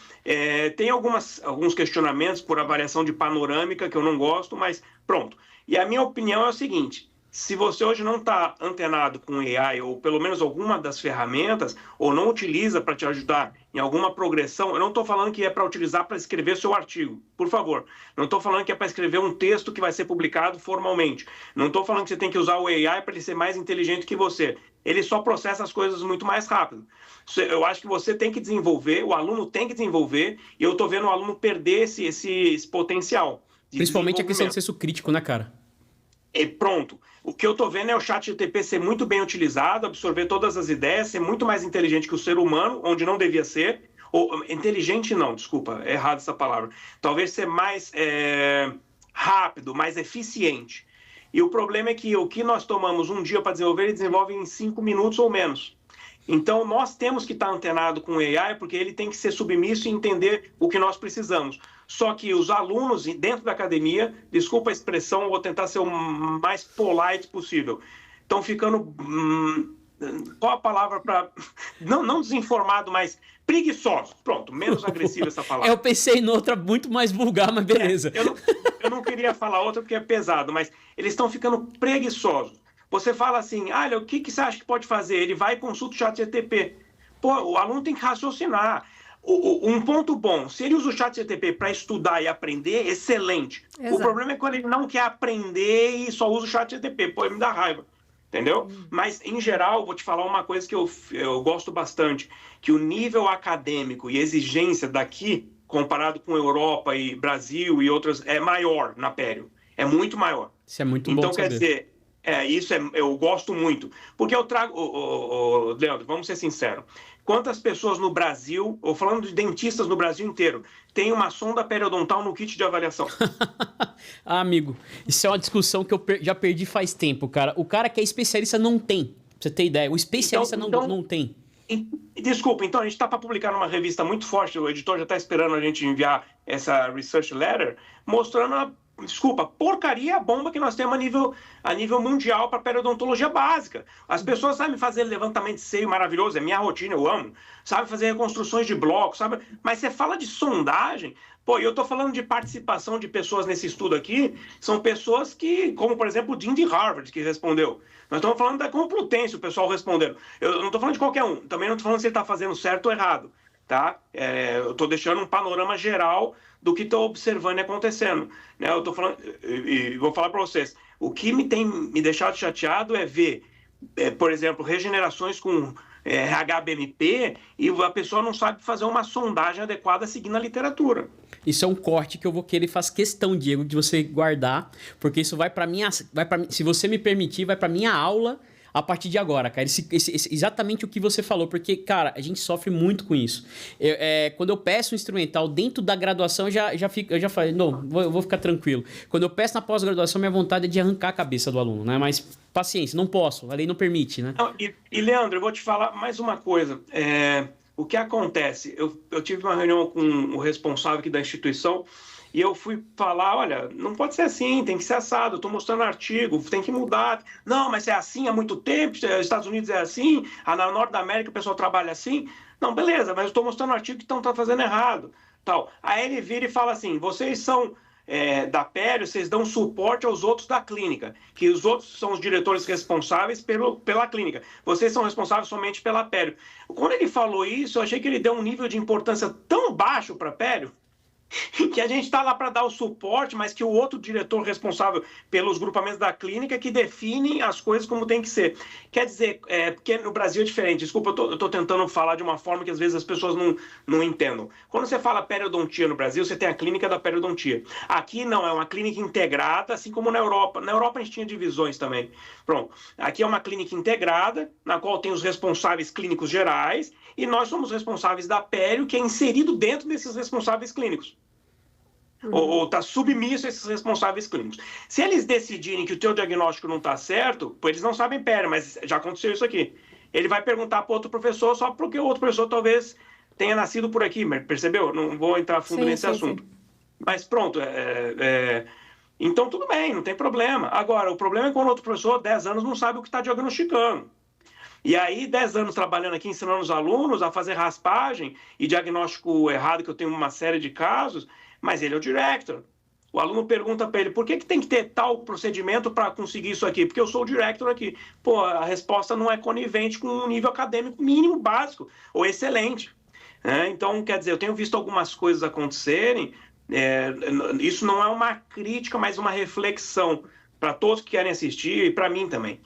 Tem alguns questionamentos por avaliação de panorâmica que eu não gosto, mas pronto. E a minha opinião é o seguinte, se você hoje não está antenado com AI ou pelo menos alguma das ferramentas ou não utiliza para te ajudar em alguma progressão, eu não estou falando que é para utilizar para escrever seu artigo, por favor. Não estou falando que é para escrever um texto que vai ser publicado formalmente. Não estou falando que você tem que usar o AI para ele ser mais inteligente que você. Ele só processa as coisas muito mais rápido. Eu acho que você tem que desenvolver, o aluno tem que desenvolver, e eu estou vendo o aluno perder esse potencial. Principalmente a questão do senso crítico, né, cara? E pronto. O que eu tô vendo é o ChatGPT ser muito bem utilizado, absorver todas as ideias, ser muito mais inteligente que o ser humano, onde não devia ser. Ou, inteligente não, desculpa, é errado essa palavra. Talvez ser mais rápido, mais eficiente. E o problema é que o que nós tomamos um dia para desenvolver, ele desenvolve em 5 minutos ou menos. Então, nós temos que estar antenado com o AI, porque ele tem que ser submisso e entender o que nós precisamos. Só que os alunos dentro da academia, desculpa a expressão, vou tentar ser o mais polite possível, estão ficando, qual a palavra para... Não desinformado, mas preguiçosos. Pronto, menos agressiva essa palavra. Eu pensei em outra muito mais vulgar, mas beleza. Eu não queria falar outra porque é pesado, mas eles estão ficando preguiçosos. Você fala assim, olha, o que você acha que pode fazer? Ele vai e consulta o ChatGPT. Pô, o aluno tem que raciocinar. Um ponto bom, se ele usa o ChatGPT para estudar e aprender, excelente. Exato. O problema é quando ele não quer aprender e só usa o ChatGPT. Pô, ele me dá raiva. Entendeu? Mas, em geral, vou te falar uma coisa que eu gosto bastante, que o nível acadêmico e exigência daqui, comparado com Europa e Brasil e outras, é maior na Pério. É muito maior. Isso é muito bom então, saber. Quer dizer... eu gosto muito, porque eu trago, Leandro, vamos ser sinceros, quantas pessoas no Brasil, ou falando de dentistas no Brasil inteiro, tem uma sonda periodontal no kit de avaliação? Amigo, isso é uma discussão que eu já perdi faz tempo, cara. O cara que é especialista não tem, pra você ter ideia, o especialista não tem. Desculpa, então a gente está para publicar numa revista muito forte, o editor já está esperando a gente enviar essa research letter, mostrando porcaria a bomba que nós temos a nível mundial para periodontologia básica. As pessoas sabem fazer levantamento de seio maravilhoso, é minha rotina, eu amo. Sabem fazer reconstruções de blocos, mas você fala de sondagem. Pô, eu estou falando de participação de pessoas nesse estudo aqui, são pessoas que, como por exemplo o Dean de Harvard, que respondeu. Nós estamos falando da Complutense, o pessoal respondeu. Eu não estou falando de qualquer um, também não estou falando se ele está fazendo certo ou errado. Tá? Eu estou deixando um panorama geral do que estou observando e acontecendo. Né? Eu estou falando, e vou falar para vocês, o que tem me deixado chateado é ver, por exemplo, regenerações com HBMP e a pessoa não sabe fazer uma sondagem adequada seguindo a literatura. Isso é um corte que eu vou querer, faz questão, Diego, de você guardar, porque isso vai para se você me permitir, vai para minha aula a partir de agora, cara. Exatamente o que você falou, porque, cara, a gente sofre muito com isso. Quando eu peço um instrumental dentro da graduação, eu já falei, não, eu vou ficar tranquilo. Quando eu peço na pós-graduação, minha vontade é de arrancar a cabeça do aluno, né? Mas, paciência, não posso, a lei não permite, né? Não, e Leandro, eu vou te falar mais uma coisa. O que acontece? Eu tive uma reunião com o responsável aqui da instituição, e eu fui falar, olha, não pode ser assim, tem que ser assado, eu estou mostrando artigo, tem que mudar. Não, mas é assim há muito tempo, os Estados Unidos é assim, na Norte da América o pessoal trabalha assim. Não, beleza, mas eu estou mostrando artigo que estão fazendo errado. Tal. Aí ele vira e fala assim, vocês são da Pério, vocês dão suporte aos outros da clínica, que os outros são os diretores responsáveis pela clínica. Vocês são responsáveis somente pela Pério. Quando ele falou isso, eu achei que ele deu um nível de importância tão baixo para a Pério, que a gente está lá para dar o suporte, mas que o outro diretor responsável pelos grupamentos da clínica que define as coisas como tem que ser. Quer dizer, porque no Brasil é diferente. Desculpa, eu estou tentando falar de uma forma que às vezes as pessoas não entendam. Quando você fala periodontia no Brasil, você tem a clínica da periodontia. Aqui não, é uma clínica integrada, assim como na Europa. Na Europa a gente tinha divisões também. Pronto. Aqui é uma clínica integrada, na qual tem os responsáveis clínicos gerais, e nós somos responsáveis da Pério, que é inserido dentro desses responsáveis clínicos. Ou está submisso a esses responsáveis clínicos. Se eles decidirem que o teu diagnóstico não está certo, pois eles não sabem Pério, mas já aconteceu isso aqui. Ele vai perguntar para outro professor só porque o outro professor talvez tenha nascido por aqui, percebeu? Não vou entrar fundo nesse assunto. Sim. Mas pronto, então tudo bem, não tem problema. Agora, o problema é quando outro professor, 10 anos, não sabe o que está diagnosticando. E aí, 10 anos trabalhando aqui, ensinando os alunos a fazer raspagem e diagnóstico errado, que eu tenho uma série de casos, mas ele é o director. O aluno pergunta para ele, por que tem que ter tal procedimento para conseguir isso aqui? Porque eu sou o director aqui. Pô, a resposta não é conivente com um nível acadêmico mínimo, básico, ou excelente. Então, quer dizer, eu tenho visto algumas coisas acontecerem, isso não é uma crítica, mas uma reflexão para todos que querem assistir e para mim também.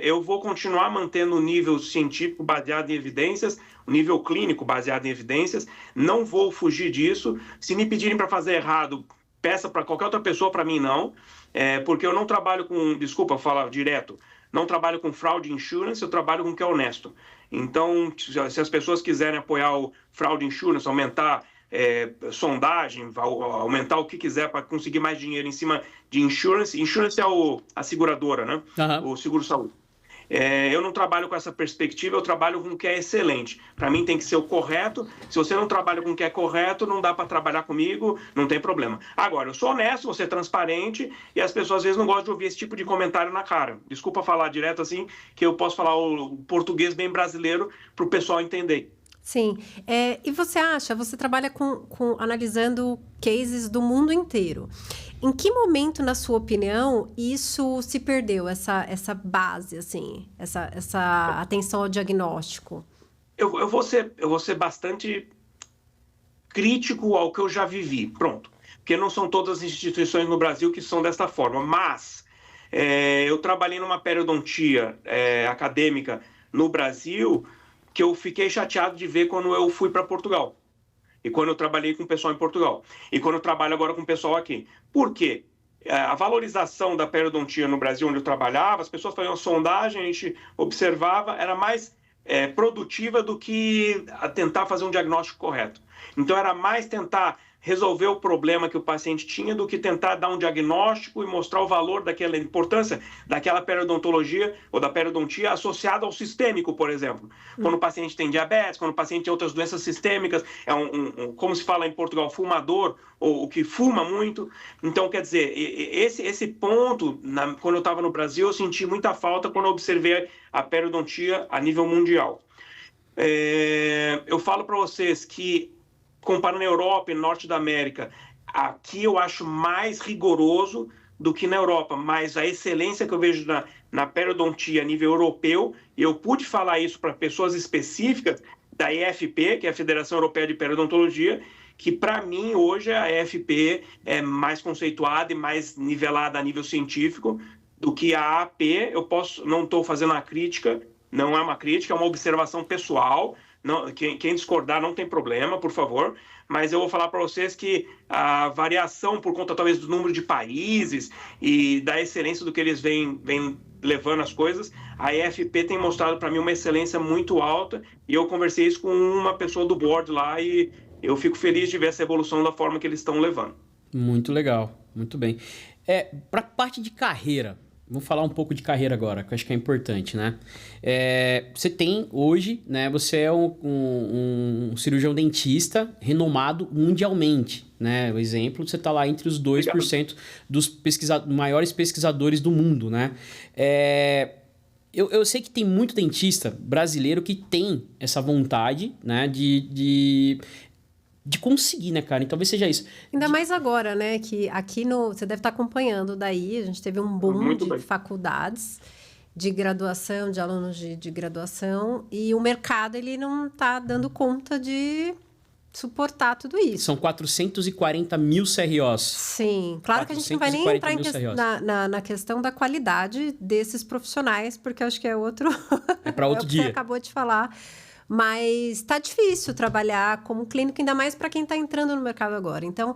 Eu vou continuar mantendo o nível científico baseado em evidências, o nível clínico baseado em evidências, não vou fugir disso. Se me pedirem para fazer errado, peça para qualquer outra pessoa, para mim não, porque eu não trabalho com, desculpa falar direto, não trabalho com fraud insurance, eu trabalho com o que é honesto. Então, se as pessoas quiserem apoiar o fraud insurance, aumentar sondagem, aumentar o que quiser para conseguir mais dinheiro em cima de insurance. Insurance é a seguradora, né? Uhum. O seguro-saúde. Eu não trabalho com essa perspectiva, eu trabalho com o que é excelente. Para mim tem que ser o correto. Se você não trabalha com o que é correto, não dá para trabalhar comigo, não tem problema. Agora, eu sou honesto, vou ser transparente e as pessoas às vezes não gostam de ouvir esse tipo de comentário na cara. Desculpa falar direto assim, que eu posso falar o português bem brasileiro para o pessoal entender. Sim. E você trabalha analisando cases do mundo inteiro. Em que momento, na sua opinião, isso se perdeu, essa base, assim, essa atenção ao diagnóstico? Eu vou ser bastante crítico ao que eu já vivi, pronto. Porque não são todas as instituições no Brasil que são desta forma, mas eu trabalhei numa periodontia acadêmica no Brasil que eu fiquei chateado de ver quando eu fui para Portugal. E quando eu trabalhei com o pessoal em Portugal. E quando eu trabalho agora com o pessoal aqui. Por quê? A valorização da periodontia no Brasil, onde eu trabalhava, as pessoas faziam sondagem, a gente observava, era mais produtiva do que tentar fazer um diagnóstico correto. Então, era mais tentar resolver o problema que o paciente tinha do que tentar dar um diagnóstico e mostrar o valor daquela importância daquela periodontologia ou da periodontia associada ao sistêmico, por exemplo. Quando o paciente tem diabetes, quando o paciente tem outras doenças sistêmicas, como se fala em Portugal, fumador, ou que fuma muito. Então, quer dizer, esse ponto, quando eu estava no Brasil, eu senti muita falta quando eu observei a periodontia a nível mundial. Eu falo para vocês que comparando a Europa e Norte da América, aqui eu acho mais rigoroso do que na Europa, mas a excelência que eu vejo na periodontia a nível europeu, e eu pude falar isso para pessoas específicas da EFP, que é a Federação Europeia de Periodontologia, que para mim hoje a EFP é mais conceituada e mais nivelada a nível científico do que a AP. Não estou fazendo uma crítica, não é uma crítica, é uma observação pessoal. Não, quem discordar não tem problema, por favor, mas eu vou falar para vocês que a variação por conta talvez do número de países e da excelência do que eles vêm levando as coisas, a EFP tem mostrado para mim uma excelência muito alta e eu conversei isso com uma pessoa do board lá e eu fico feliz de ver essa evolução da forma que eles estão levando. Muito legal, muito bem. Para a parte de carreira, vamos falar um pouco de carreira agora, que eu acho que é importante, né? Você tem hoje, né? Você é um cirurgião dentista renomado mundialmente, né? O exemplo, você está lá entre os 2% dos maiores pesquisadores do mundo, né? Eu sei que tem muito dentista brasileiro que tem essa vontade, né? De conseguir, né, cara? Então, talvez seja isso. Ainda mais agora, né? Que aqui você deve estar acompanhando daí. A gente teve um boom de faculdades de graduação, de alunos de graduação. E o mercado, ele não está dando conta de suportar tudo isso. São 440 mil CROs. Sim. Claro que a gente não vai nem entrar na questão da qualidade desses profissionais, porque eu acho que é outro... É para outro dia. Você acabou de falar. Mas tá difícil trabalhar como clínico, ainda mais para quem está entrando no mercado agora. Então,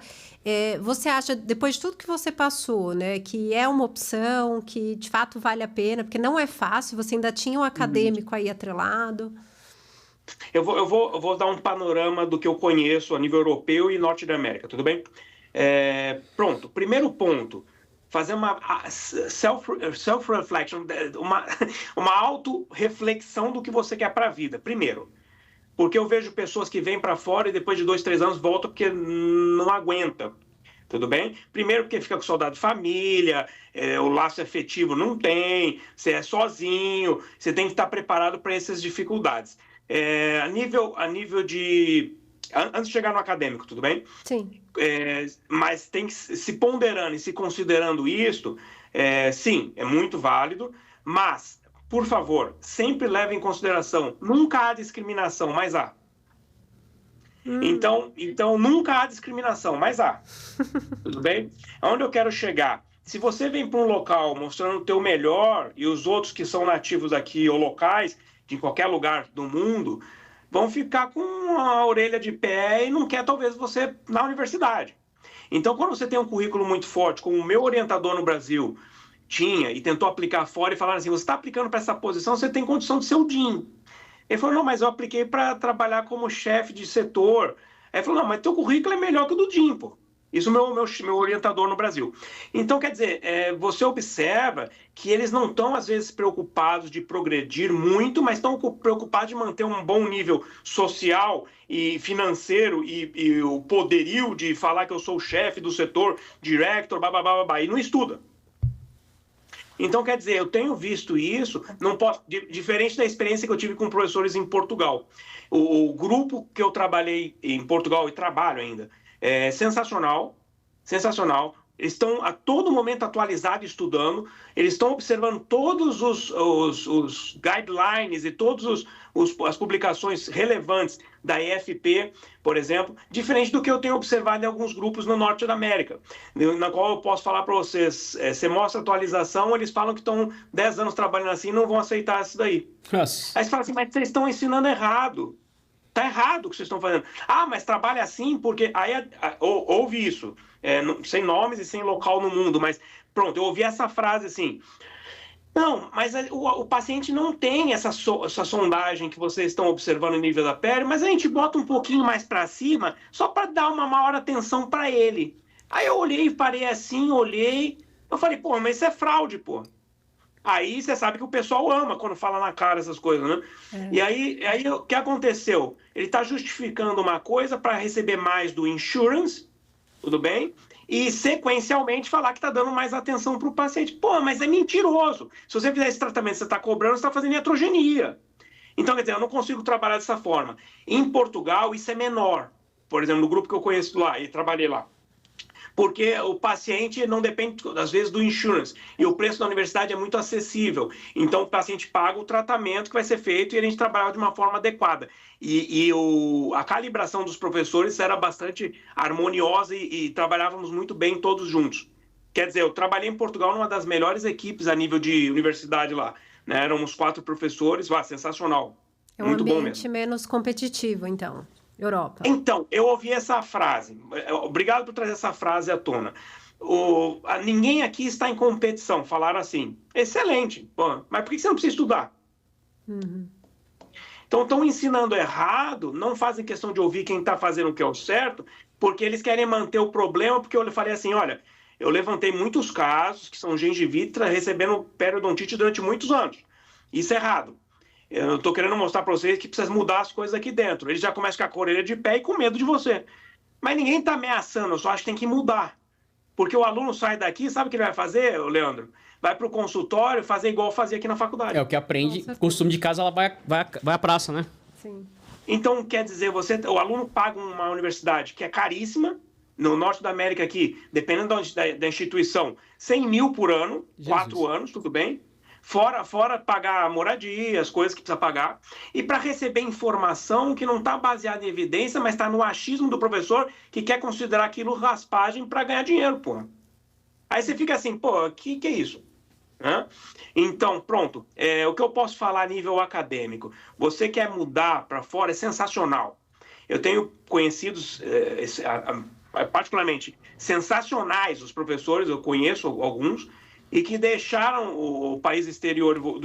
você acha, depois de tudo que você passou, né, que é uma opção, que de fato vale a pena, porque não é fácil, você ainda tinha um acadêmico aí atrelado? Eu vou dar um panorama do que eu conheço a nível europeu e Norte da América, tudo bem? Pronto, primeiro ponto. Fazer uma self-reflection, uma auto-reflexão do que você quer para a vida, primeiro. Porque eu vejo pessoas que vêm para fora e depois de 2, 3 anos voltam porque não aguenta, tudo bem? Primeiro porque fica com saudade de família, o laço afetivo não tem, você é sozinho, você tem que estar preparado para essas dificuldades. A nível de... Antes de chegar no acadêmico, tudo bem? Sim. Mas tem que se ponderando e se considerando isto, sim, é muito válido, mas, por favor, sempre leve em consideração, nunca há discriminação, mas há. Então, nunca há discriminação, mas há. Tudo bem? Aonde eu quero chegar? Se você vem para um local mostrando o teu melhor e os outros que são nativos aqui ou locais, de qualquer lugar do mundo, vão ficar com a orelha de pé e não quer talvez você na universidade. Então, quando você tem um currículo muito forte, como o meu orientador no Brasil tinha, e tentou aplicar fora, e falaram assim, você está aplicando para essa posição, você tem condição de ser o Dean. Ele falou, não, mas eu apliquei para trabalhar como chefe de setor. Aí ele falou, não, mas teu currículo é melhor que o do Dean, pô. Isso é meu orientador no Brasil. Então, quer dizer, você observa que eles não estão, às vezes, preocupados de progredir muito, mas estão preocupados de manter um bom nível social e financeiro e o poderio de falar que eu sou o chefe do setor, director, babá, e não estuda. Então, quer dizer, eu tenho visto isso, não posso, diferente da experiência que eu tive com professores em Portugal. O grupo que eu trabalhei em Portugal, e trabalho ainda, é sensacional, sensacional. Eles estão a todo momento atualizados, estudando, eles estão observando todos os guidelines e todas as publicações relevantes da EFP, por exemplo, diferente do que eu tenho observado em alguns grupos no Norte da América, na qual eu posso falar para vocês, você mostra atualização, eles falam que estão 10 anos trabalhando assim e não vão aceitar isso daí. Nossa. Aí você fala assim, mas vocês estão ensinando errado. Tá errado o que vocês estão fazendo. Ah, mas trabalha assim porque... Aí ouvi isso, sem nomes e sem local no mundo, mas pronto, eu ouvi essa frase assim... Não, mas o paciente não tem essa sondagem que vocês estão observando no nível da pele, mas a gente bota um pouquinho mais para cima só para dar uma maior atenção para ele. Aí eu olhei, parei assim, olhei... Eu falei, pô, mas isso é fraude, pô. Aí você sabe que o pessoal ama quando fala na cara essas coisas, né? E aí o que aconteceu? Ele está justificando uma coisa para receber mais do insurance, tudo bem? E sequencialmente falar que está dando mais atenção para o paciente. Pô, mas é mentiroso. Se você fizer esse tratamento que você está cobrando, você está fazendo iatrogenia. Então, quer dizer, eu não consigo trabalhar dessa forma. Em Portugal, isso é menor. Por exemplo, no grupo que eu conheço lá e trabalhei lá. Porque o paciente não depende, às vezes, do insurance. E o preço da universidade é muito acessível. Então, o paciente paga o tratamento que vai ser feito e a gente trabalhava de uma forma adequada. A calibração dos professores era bastante harmoniosa e trabalhávamos muito bem todos juntos. Quer dizer, eu trabalhei em Portugal numa das melhores equipes a nível de universidade lá. Né? Éramos 4 professores, sensacional. É um muito bom ambiente mesmo. menos competitivo, então. Europa. Então, eu ouvi essa frase. Obrigado por trazer essa frase à tona. Ninguém aqui está em competição. Falaram assim, excelente, pô, mas por que você não precisa estudar? Uhum. Então, estão ensinando errado, não fazem questão de ouvir quem está fazendo o que é o certo, porque eles querem manter o problema, porque eu falei assim, olha, eu levantei muitos casos que são gengivite recebendo periodontite durante muitos anos. Isso é errado. Eu estou querendo mostrar para vocês que precisa mudar as coisas aqui dentro. Eles já começam a ficar com a orelha de pé e com medo de você. Mas ninguém está ameaçando, eu só acho que tem que mudar. Porque o aluno sai daqui, sabe o que ele vai fazer, Leandro? Vai para o consultório fazer igual fazia aqui na faculdade. É o que aprende, costume de casa, ela vai à praça, né? Sim. Então, quer dizer, o aluno paga uma universidade que é caríssima, no Norte da América aqui, dependendo da instituição, 100 mil por ano, Jesus. 4 anos, tudo bem? Fora pagar moradia, as coisas que precisa pagar. E para receber informação que não está baseada em evidência, mas está no achismo do professor que quer considerar aquilo raspagem para ganhar dinheiro, pô. Aí você fica assim, pô, que é isso? Hã? Então, pronto. O que eu posso falar a nível acadêmico? Você quer mudar para fora, é sensacional. Eu tenho conhecidos, particularmente, sensacionais os professores, eu conheço alguns, e que deixaram o país do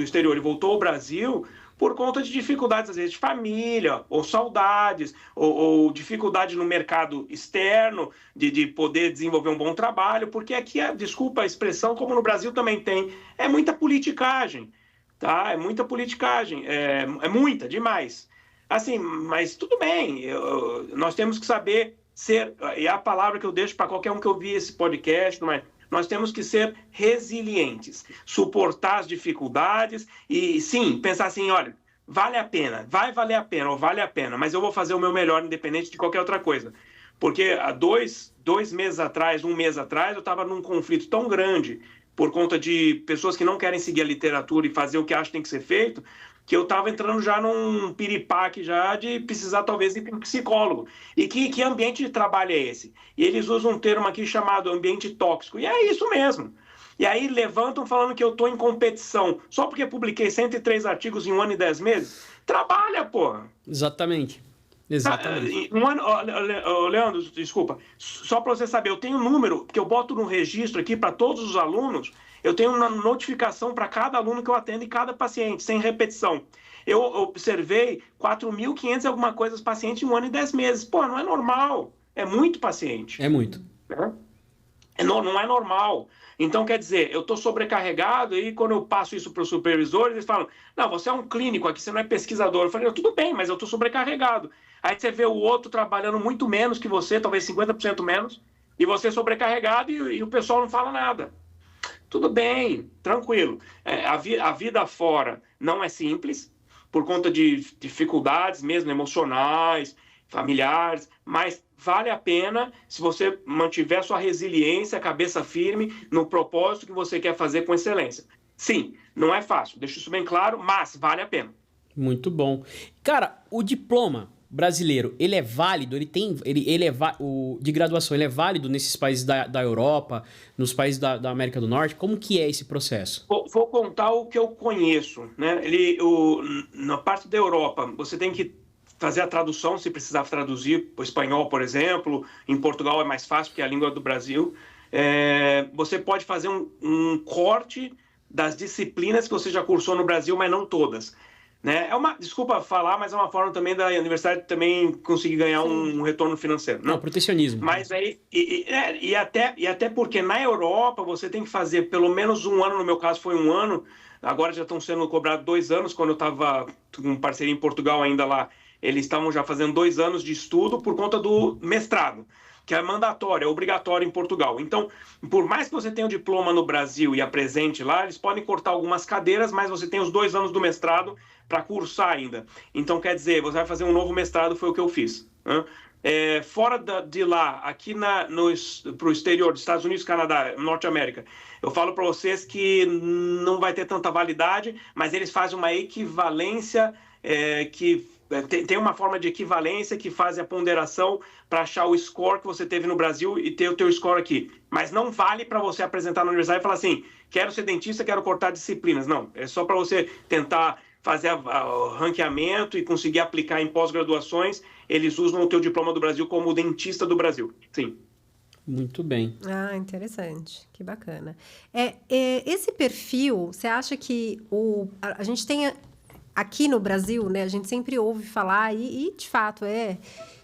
exterior e voltou ao Brasil por conta de dificuldades, às vezes, de família, ou saudades, ou dificuldade no mercado externo, de poder desenvolver um bom trabalho, porque aqui, desculpa a expressão, como no Brasil também tem, é muita politicagem, tá? É muita politicagem, é muita, demais. Assim, mas tudo bem, nós temos que saber ser, e é a palavra que eu deixo para qualquer um que ouvir esse podcast, não é? Nós temos que ser resilientes, suportar as dificuldades e, sim, pensar assim, olha, vale a pena, vai valer a pena ou vale a pena, mas eu vou fazer o meu melhor independente de qualquer outra coisa. Porque há dois meses atrás, um mês atrás, eu estava num conflito tão grande por conta de pessoas que não querem seguir a literatura e fazer o que acham que tem que ser feito, que eu estava entrando já num piripaque já de precisar talvez ir para um psicólogo. E que ambiente de trabalho é esse? E eles usam um termo aqui chamado ambiente tóxico. E é isso mesmo. E aí levantam falando que eu estou em competição. Só porque publiquei 103 artigos em 1 ano e 10 meses? Trabalha, porra! Exatamente. Exatamente. Leandro, desculpa, só para você saber, eu tenho um número que eu boto no registro aqui para todos os alunos, eu tenho uma notificação para cada aluno que eu atendo e cada paciente, sem repetição. Eu observei 4.500 e alguma coisa pacientes em 1 ano e 10 meses. Pô, não é normal, é muito paciente. É muito. Não é normal. Então, quer dizer, eu estou sobrecarregado e quando eu passo isso para os supervisores, eles falam, não, você é um clínico aqui, você não é pesquisador. Eu falei, tudo bem, mas eu estou sobrecarregado. Aí você vê o outro trabalhando muito menos que você, talvez 50% menos, e você sobrecarregado e o pessoal não fala nada. Tudo bem, tranquilo. A vida fora não é simples, por conta de dificuldades mesmo emocionais, familiares, mas vale a pena se você mantiver sua resiliência, cabeça firme no propósito que você quer fazer com excelência. Sim, não é fácil, deixo isso bem claro, mas vale a pena. Muito bom. Cara, o diploma brasileiro, ele é válido? O de graduação, ele é válido nesses países da Europa, nos países da América do Norte? Como que é esse processo? Vou contar o que eu conheço, né? Na parte da Europa, você tem que fazer a tradução, se precisar traduzir para o espanhol, por exemplo. Em Portugal é mais fácil, porque é a língua do Brasil. Você pode fazer um corte das disciplinas que você já cursou no Brasil, mas não todas. Né? Desculpa falar, mas é uma forma também da universidade também conseguir ganhar um retorno financeiro. Não, protecionismo. Mas aí, até porque na Europa você tem que fazer pelo menos 1 ano, no meu caso foi 1 ano, agora já estão sendo cobrados 2 anos, quando eu estava com parceria em Portugal ainda lá, eles estavam já fazendo 2 anos de estudo por conta do mestrado, que é mandatório, é obrigatório em Portugal. Então, por mais que você tenha o diploma no Brasil e apresente lá, eles podem cortar algumas cadeiras, mas você tem os 2 anos do mestrado para cursar ainda. Então, quer dizer, você vai fazer um novo mestrado, foi o que eu fiz. Né? Fora de lá, aqui para o exterior, dos Estados Unidos, Canadá, Norte América, eu falo para vocês que não vai ter tanta validade, mas eles fazem uma equivalência que tem uma forma de equivalência que faz a ponderação para achar o score que você teve no Brasil e ter o teu score aqui. Mas não vale para você apresentar na universidade e falar assim, quero ser dentista, quero cortar disciplinas. Não, é só para você tentar fazer o ranqueamento e conseguir aplicar em pós-graduações. Eles usam o teu diploma do Brasil como dentista do Brasil. Sim. Muito bem. Ah, interessante. Que bacana. Esse perfil, você acha que a gente tem... Aqui no Brasil, né, a gente sempre ouve falar, e de fato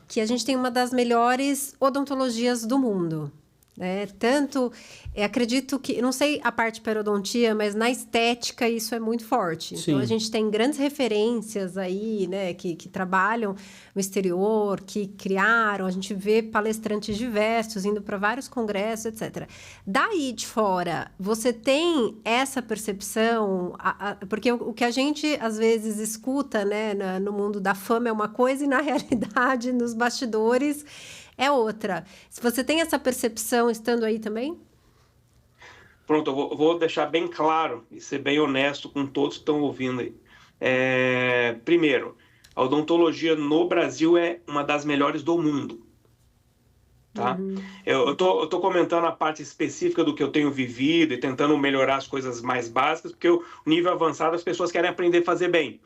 que a gente tem uma das melhores odontologias do mundo. Né? Tanto, acredito que, não sei a parte periodontia, mas na estética isso é muito forte. Sim. Então, a gente tem grandes referências aí, né, que trabalham no exterior, que criaram, a gente vê palestrantes diversos indo para vários congressos, etc. Daí de fora, você tem essa percepção, porque o que a gente às vezes escuta, né, no mundo da fama é uma coisa e na realidade, nos bastidores, é outra. Se você tem essa percepção estando aí também? Pronto, eu vou deixar bem claro e ser bem honesto com todos que estão ouvindo aí. Primeiro, a odontologia no Brasil é uma das melhores do mundo. Tá? Uhum. Eu tô comentando a parte específica do que eu tenho vivido e tentando melhorar as coisas mais básicas, porque o nível avançado as pessoas querem aprender a fazer bem.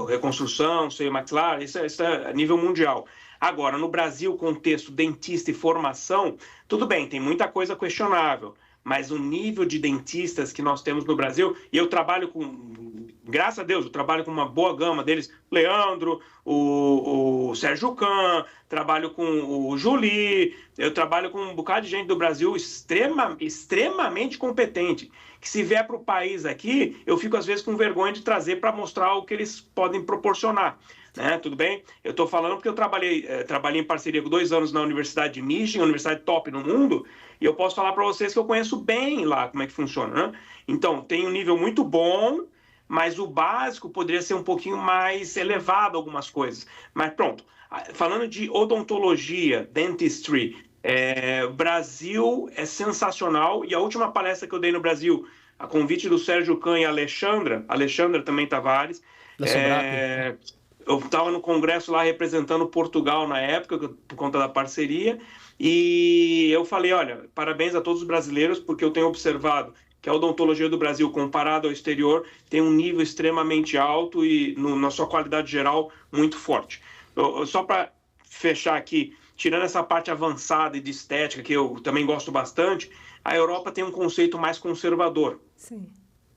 Reconstrução, seio maxilar, isso é nível mundial. Agora, no Brasil, contexto dentista e formação, tudo bem, tem muita coisa questionável, mas o nível de dentistas que nós temos no Brasil, e eu trabalho com, graças a Deus, eu trabalho com uma boa gama deles, Leandro, o Sérgio Can, trabalho com o Juli, eu trabalho com um bocado de gente do Brasil extremamente competente, que se vier para o país aqui, eu fico às vezes com vergonha de trazer para mostrar o que eles podem proporcionar. Tudo bem? Eu estou falando porque eu trabalhei em parceria com 2 anos na Universidade de Michigan, universidade top no mundo, e eu posso falar para vocês que eu conheço bem lá como é que funciona. Né? Então, tem um nível muito bom, mas o básico poderia ser um pouquinho mais elevado algumas coisas. Mas pronto, falando de odontologia, dentistry, o Brasil é sensacional, e a última palestra que eu dei no Brasil, a convite do Sérgio Can e a Alexandra também Tavares, eu estava no congresso lá representando Portugal na época, por conta da parceria, e eu falei, olha, parabéns a todos os brasileiros, porque eu tenho observado que a odontologia do Brasil, comparado ao exterior, tem um nível extremamente alto e, na sua qualidade geral, muito forte. Só para fechar aqui, tirando essa parte avançada e de estética, que eu também gosto bastante, a Europa tem um conceito mais conservador. Sim.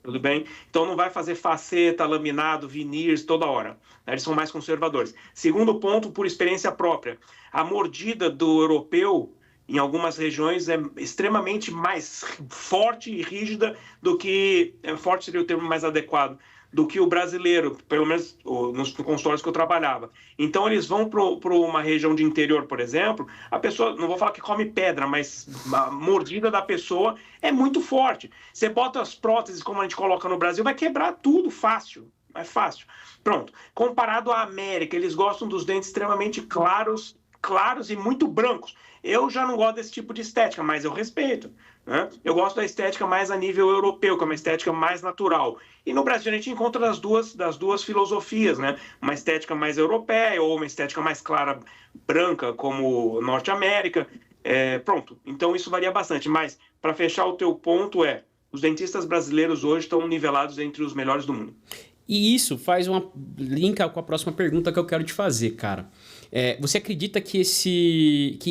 Tudo bem? Então não vai fazer faceta, laminado, veneers toda hora. Eles são mais conservadores. Segundo ponto, por experiência própria. A mordida do europeu, em algumas regiões, é extremamente mais forte e rígida do que... Forte seria o termo mais adequado. Do que o brasileiro, pelo menos nos consultórios que eu trabalhava. Então, eles vão para uma região de interior, por exemplo, a pessoa, não vou falar que come pedra, mas a mordida da pessoa é muito forte. Você bota as próteses, como a gente coloca no Brasil, vai quebrar tudo fácil. É fácil. Pronto. Comparado à América, eles gostam dos dentes extremamente claros e muito brancos. Eu já não gosto desse tipo de estética, mas eu respeito. Né? Eu gosto da estética mais a nível europeu, que é uma estética mais natural. E no Brasil a gente encontra das duas filosofias, né? Uma estética mais europeia ou uma estética mais clara, branca, como Norte América. Pronto, então isso varia bastante. Mas, para fechar o teu ponto, os dentistas brasileiros hoje estão nivelados entre os melhores do mundo. E isso faz uma linka com a próxima pergunta que eu quero te fazer, cara. Você acredita que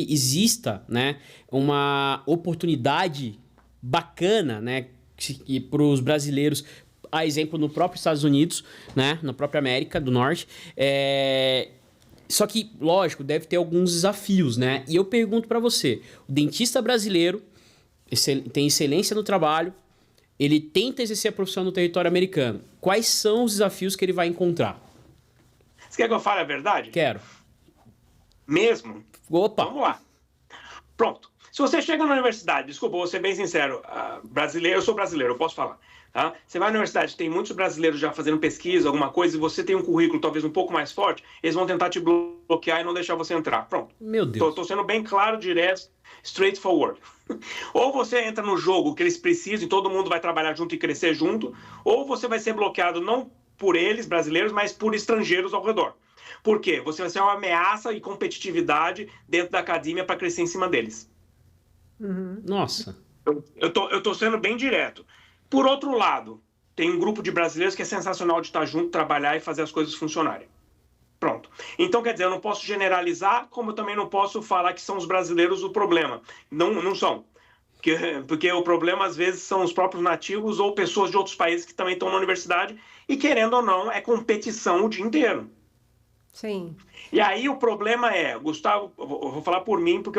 exista, né, uma oportunidade bacana, né, para os brasileiros, a exemplo no próprio Estados Unidos, né, na própria América do Norte, só que, lógico, deve ter alguns desafios, né? E eu pergunto para você, o dentista brasileiro tem excelência no trabalho, ele tenta exercer a profissão no território americano. Quais são os desafios que ele vai encontrar? Você quer que eu fale a verdade? Quero. Mesmo? Opa! Vamos lá. Pronto. Se você chega na universidade, desculpa, vou ser bem sincero, eu sou brasileiro, eu posso falar. Tá? Você vai na universidade, tem muitos brasileiros já fazendo pesquisa, alguma coisa, e você tem um currículo talvez um pouco mais forte, eles vão tentar te bloquear e não deixar você entrar. Pronto. Meu Deus. Estou sendo bem claro, direto, straightforward. Ou você entra no jogo que eles precisam e todo mundo vai trabalhar junto e crescer junto, ou você vai ser bloqueado não por eles, brasileiros, mas por estrangeiros ao redor. Por quê? Você vai ser uma ameaça e competitividade dentro da academia para crescer em cima deles. Uhum. Nossa. Eu tô sendo bem direto. Por outro lado, tem um grupo de brasileiros que é sensacional de estar junto, trabalhar e fazer as coisas funcionarem. Pronto. Então, quer dizer, eu não posso generalizar, como eu também não posso falar que são os brasileiros o problema. Não são. Porque o problema, às vezes, são os próprios nativos ou pessoas de outros países que também estão na universidade e, querendo ou não, é competição o dia inteiro. Sim. E aí o problema Gustavo, eu vou falar por mim, porque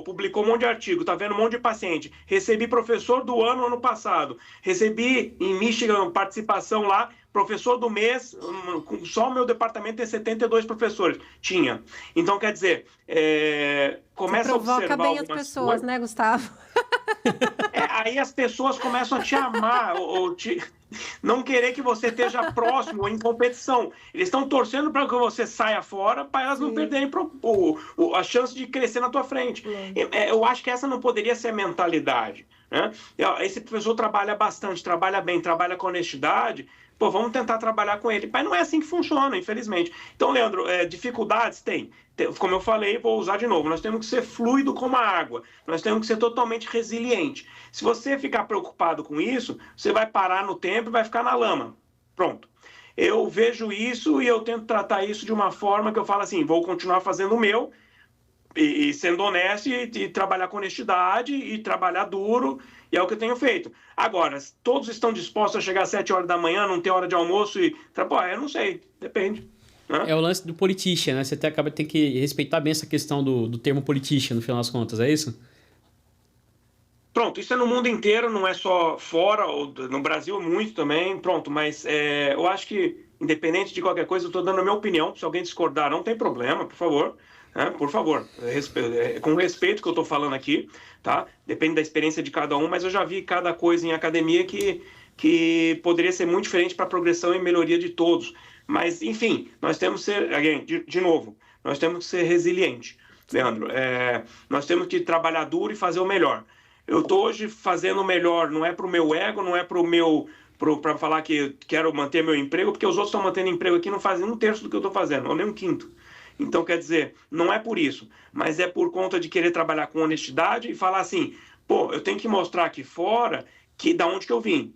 publicou um monte de artigo, tá vendo um monte de paciente, recebi professor do ano passado, recebi em Michigan participação lá, professor do mês, só o meu departamento tem 72 professores, tinha. Então, quer dizer, começa a observar provoca bem as pessoas, coisas, né, Gustavo? aí as pessoas começam a te amar, ou não querer que você esteja próximo ou em competição. Eles estão torcendo para que você saia fora, para elas não perderem a chance de crescer na tua frente. Eu acho que essa não poderia ser a mentalidade. Né? Esse professor trabalha bastante, trabalha bem, trabalha com honestidade. Pô, vamos tentar trabalhar com ele. Mas não é assim que funciona, infelizmente. Então, Leandro, dificuldades tem. Como eu falei, vou usar de novo. Nós temos que ser fluido como a água. Nós temos que ser totalmente resiliente. Se você ficar preocupado com isso, você vai parar no tempo e vai ficar na lama. Pronto. Eu vejo isso e eu tento tratar isso de uma forma que eu falo assim, vou continuar fazendo o meu e sendo honesto e trabalhar com honestidade e trabalhar duro, e é o que eu tenho feito. Agora, todos estão dispostos a chegar às 7 horas da manhã, não ter hora de almoço e... eu não sei, depende. Né? É o lance do politician, né? Você acaba tendo que respeitar bem essa questão do termo politician, no final das contas, é isso? Pronto, isso é no mundo inteiro, não é só fora, ou no Brasil muito também, pronto, mas eu acho que, independente de qualquer coisa, eu estou dando a minha opinião, se alguém discordar, não tem problema, por favor. Por favor, com respeito que eu estou falando aqui, tá? Depende da experiência de cada um, mas eu já vi cada coisa em academia que poderia ser muito diferente para a progressão e melhoria de todos. Mas, enfim, nós temos que ser, de novo, nós temos que ser resilientes, Leandro. Nós temos que trabalhar duro e fazer o melhor. Eu estou hoje fazendo o melhor, não é para o meu ego, não é para falar que quero manter meu emprego, porque os outros estão mantendo emprego aqui e não fazem 1/3 do que eu estou fazendo, ou nem 1/5. Então, quer dizer, não é por isso, mas é por conta de querer trabalhar com honestidade e falar assim, pô, eu tenho que mostrar aqui fora da onde que eu vim,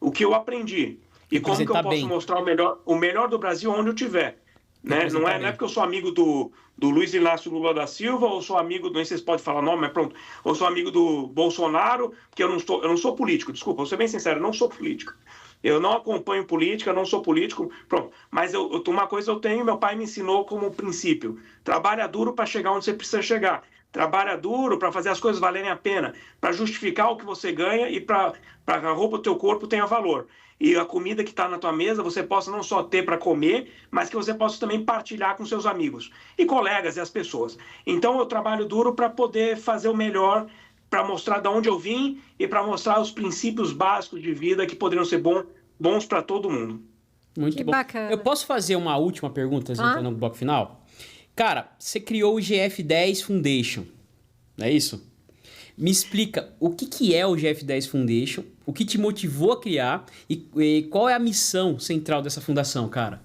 o que eu aprendi e como que eu posso mostrar o melhor do Brasil onde eu estiver. Né? Não é porque eu sou amigo do Luiz Inácio Lula da Silva, ou sou amigo, não sei se pode falar nome, mas pronto, ou sou amigo do Bolsonaro, porque eu não sou político, desculpa, vou ser bem sincero, eu não sou político. Eu não acompanho política, não sou político, pronto. Mas uma coisa eu tenho, meu pai me ensinou como princípio: trabalha duro para chegar onde você precisa chegar. Trabalha duro para fazer as coisas valerem a pena, para justificar o que você ganha e para que a roupa do teu corpo tenha valor. E a comida que está na tua mesa você possa não só ter para comer, mas que você possa também partilhar com seus amigos e colegas e as pessoas. Então eu trabalho duro para poder fazer o melhor, para mostrar de onde eu vim e para mostrar os princípios básicos de vida que poderiam ser bons para todo mundo. Muito bom. Bacana. Eu posso fazer uma última pergunta, no bloco final? Cara, você criou o GF10 Foundation, não é isso? Me explica o que é o GF10 Foundation, o que te motivou a criar e qual é a missão central dessa fundação, cara?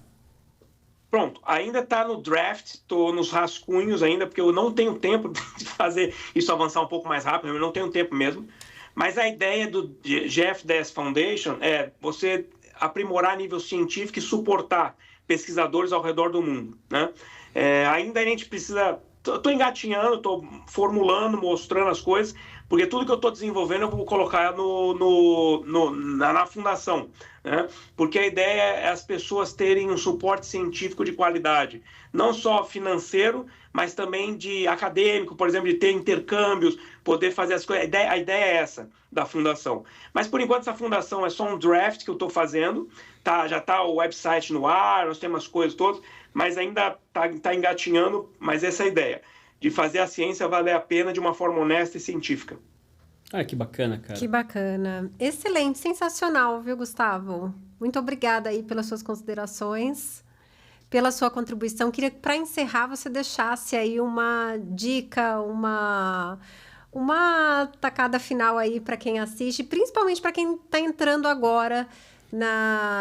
Pronto, ainda está no draft, estou nos rascunhos ainda, porque eu não tenho tempo de fazer isso avançar um pouco mais rápido, eu não tenho tempo mesmo. Mas a ideia do GF10 Foundation é você aprimorar a nível científico e suportar pesquisadores ao redor do mundo, né? Ainda a gente precisa... Estou engatinhando, estou formulando, mostrando as coisas, porque tudo que eu estou desenvolvendo eu vou colocar na fundação, né? Porque a ideia é as pessoas terem um suporte científico de qualidade, não só financeiro, mas também de acadêmico, por exemplo, de ter intercâmbios, poder fazer as coisas. A ideia é essa da fundação. Mas, por enquanto, essa fundação é só um draft que eu estou fazendo, tá? Já está o website no ar, nós temos as coisas todas, mas ainda está engatinhando, mas essa é a ideia, de fazer a ciência valer a pena de uma forma honesta e científica. Ah, que bacana, cara. Que bacana. Excelente, sensacional, viu, Gustavo? Muito obrigada aí pelas suas considerações, pela sua contribuição. Queria que, para encerrar, você deixasse aí uma dica, uma tacada final aí para quem assiste, principalmente para quem está entrando agora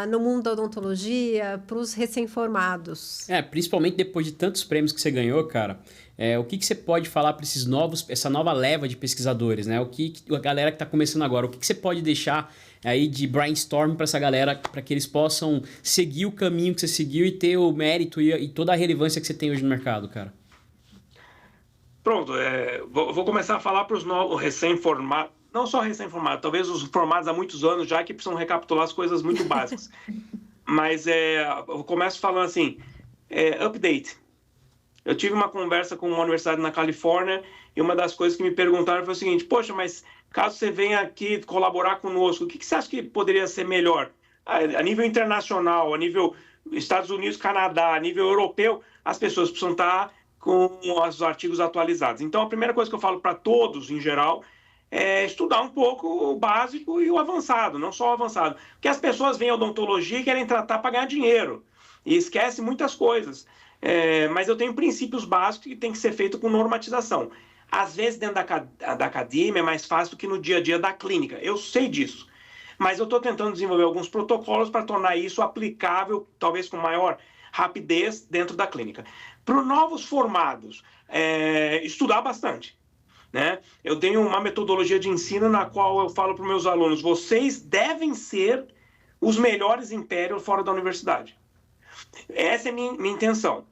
no mundo da odontologia, para os recém-formados. Principalmente depois de tantos prêmios que você ganhou, cara, o que você pode falar para essa nova leva de pesquisadores, né? A galera que está começando agora, o que você pode deixar aí de brainstorm para essa galera, para que eles possam seguir o caminho que você seguiu e ter o mérito e toda a relevância que você tem hoje no mercado, cara? Pronto, vou começar a falar para os novos recém-formados, não só recém-formados, talvez os formados há muitos anos já, que precisam recapitular as coisas muito básicas. Mas eu começo falando assim, update. Eu tive uma conversa com uma universidade na Califórnia e uma das coisas que me perguntaram foi o seguinte: poxa, mas caso você venha aqui colaborar conosco, o que você acha que poderia ser melhor? A nível internacional, a nível Estados Unidos, Canadá, a nível europeu, as pessoas precisam estar com os artigos atualizados. Então, a primeira coisa que eu falo para todos, em geral, é estudar um pouco o básico e o avançado, não só o avançado. Porque as pessoas vêm à odontologia e querem tratar para ganhar dinheiro e esquecem muitas coisas. Mas eu tenho princípios básicos que tem que ser feito com normatização. Às vezes, dentro da academia, é mais fácil do que no dia a dia da clínica. Eu sei disso. Mas eu estou tentando desenvolver alguns protocolos para tornar isso aplicável, talvez com maior rapidez, dentro da clínica. Para os novos formados, estudar bastante, né? Eu tenho uma metodologia de ensino na qual eu falo para os meus alunos: vocês devem ser os melhores impérios fora da universidade. Essa é minha intenção.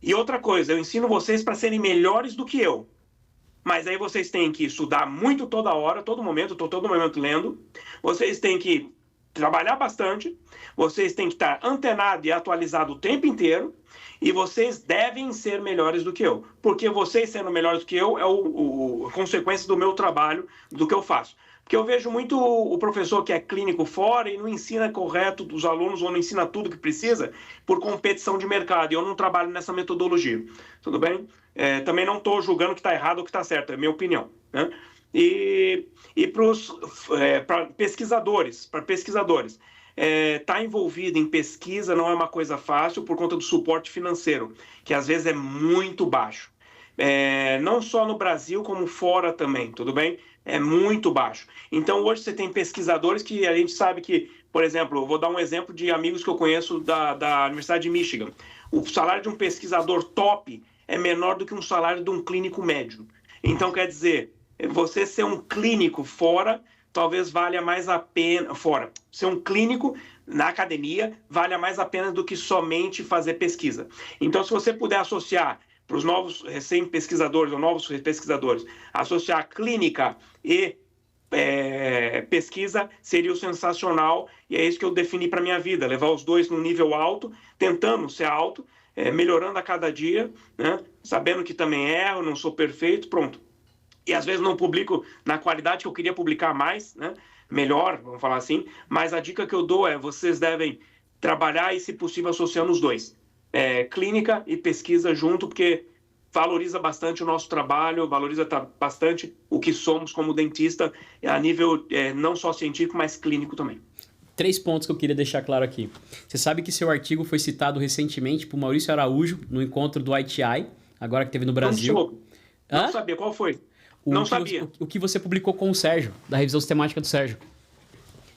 E outra coisa, eu ensino vocês para serem melhores do que eu. Mas aí vocês têm que estudar muito toda hora, todo momento, estou todo momento lendo. Vocês têm que trabalhar bastante, vocês têm que estar antenado e atualizado o tempo inteiro, e vocês devem ser melhores do que eu. Porque vocês sendo melhores do que eu é a consequência do meu trabalho, do que eu faço. Porque eu vejo muito o professor que é clínico fora e não ensina correto os alunos, ou não ensina tudo que precisa por competição de mercado. E eu não trabalho nessa metodologia. Tudo bem? Também não estou julgando que está errado ou que está certo, é minha opinião, né? E para pesquisadores, estar envolvido em pesquisa não é uma coisa fácil por conta do suporte financeiro, que às vezes é muito baixo. Não só no Brasil, como fora também, tudo bem? É muito baixo. Então, hoje você tem pesquisadores que a gente sabe que, por exemplo, eu vou dar um exemplo de amigos que eu conheço da Universidade de Michigan. O salário de um pesquisador top é menor do que um salário de um clínico médio. Então, quer dizer, você ser um clínico fora, talvez valha mais a pena, ser um clínico na academia vale mais a pena do que somente fazer pesquisa. Então, se você puder associar para os novos recém-pesquisadores ou novos pesquisadores, associar clínica e pesquisa seria o sensacional, e é isso que eu defini para minha vida, levar os dois num nível alto, tentando ser alto, melhorando a cada dia, né? Sabendo que também erro, não sou perfeito, pronto. E às vezes não publico na qualidade que eu queria publicar mais, né? Melhor, vamos falar assim, mas a dica que eu dou é, vocês devem trabalhar e, se possível, associando os dois. Clínica e pesquisa junto, porque valoriza bastante o nosso trabalho, valoriza bastante o que somos como dentista, a nível não só científico, mas clínico também. 3 pontos que eu queria deixar claro aqui. Você sabe que seu artigo foi citado recentemente por Maurício Araújo no encontro do ITI, agora que teve no Brasil. Não sabia, qual foi? Não sabia. O que você publicou com o Sérgio, da revisão sistemática do Sérgio.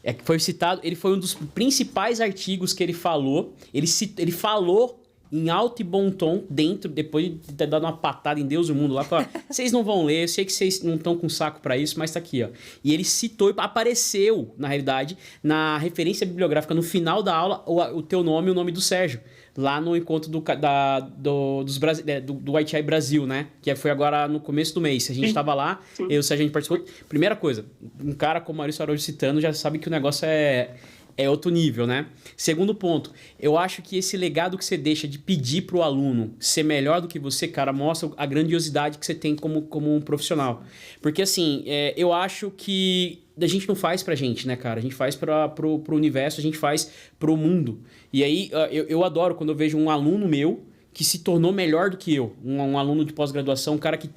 Que foi citado, ele foi um dos principais artigos que ele falou. Ele falou em alto e bom tom, depois de ter dado uma patada em Deus e o mundo lá, falou, vocês não vão ler, eu sei que vocês não estão com saco para isso, mas tá aqui, ó. E ele citou, apareceu, na realidade, na referência bibliográfica, no final da aula, o teu nome e o nome do Sérgio, lá no encontro do ITI Brasil, né? Que foi agora no começo do mês. A gente estava lá, eu e o Sérgio, a gente participou. Primeira coisa, um cara como o Maurício Araújo citando, já sabe que o negócio é outro nível, né? Segundo ponto, eu acho que esse legado que você deixa de pedir pro aluno ser melhor do que você, cara, mostra a grandiosidade que você tem como um profissional. Porque, assim, eu acho que a gente não faz pra gente, né, cara? A gente faz pro universo, a gente faz pro mundo. E aí, eu adoro quando eu vejo um aluno meu que se tornou melhor do que eu, um aluno de pós-graduação, um cara que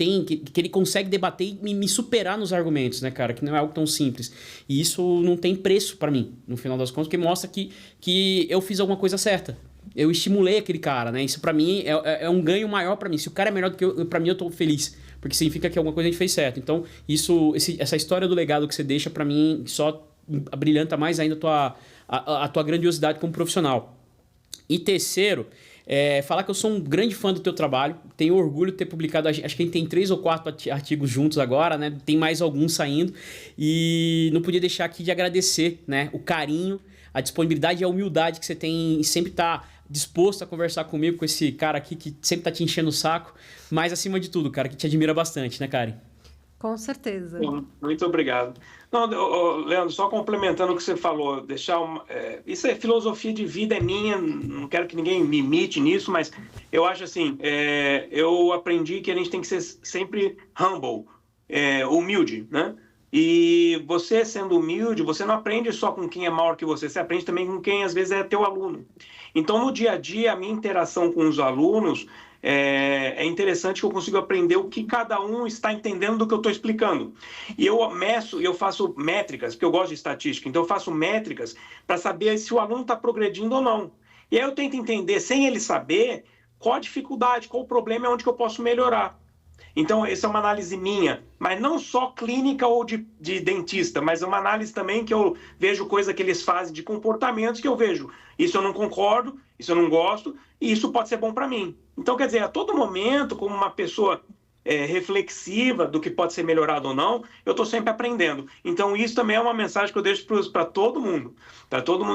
ele consegue debater e me superar nos argumentos, né, cara, que não é algo tão simples. E isso não tem preço pra mim, no final das contas, porque mostra que eu fiz alguma coisa certa. Eu estimulei aquele cara, né? Isso pra mim é um ganho maior pra mim. Se o cara é melhor do que eu, pra mim eu tô feliz, porque significa que alguma coisa a gente fez certo. Então, essa história do legado que você deixa, pra mim, só brilhanta mais ainda a tua grandiosidade como profissional. E terceiro, falar que eu sou um grande fã do teu trabalho, tenho orgulho de ter publicado, acho que a gente tem 3 ou 4 artigos juntos agora, né? Tem mais alguns saindo, e não podia deixar aqui de agradecer, né? O carinho, a disponibilidade e a humildade que você tem em sempre estar disposto a conversar comigo, com esse cara aqui que sempre tá te enchendo o saco, mas acima de tudo, cara, que te admira bastante, né, Karen? Com certeza. Muito obrigado. Não, Leandro, só complementando o que você falou, isso é filosofia de vida, é minha, não quero que ninguém me imite nisso, mas eu acho assim, eu aprendi que a gente tem que ser sempre humble, humilde, né? E você sendo humilde, você não aprende só com quem é maior que você aprende também com quem às vezes é teu aluno. Então, no dia a dia, a minha interação com os alunos é interessante que eu consigo aprender o que cada um está entendendo do que eu estou explicando. E eu meço, eu faço métricas, porque eu gosto de estatística, então eu faço métricas para saber se o aluno está progredindo ou não. E aí eu tento entender, sem ele saber, qual a dificuldade, qual o problema, onde que eu posso melhorar. Então, essa é uma análise minha, mas não só clínica ou de dentista, mas é uma análise também que eu vejo coisa que eles fazem de comportamentos que eu vejo. Isso eu não concordo, isso eu não gosto, e isso pode ser bom para mim. Então, quer dizer, a todo momento, como uma pessoa reflexiva do que pode ser melhorado ou não, eu estou sempre aprendendo. Então, isso também é uma mensagem que eu deixo para todo mundo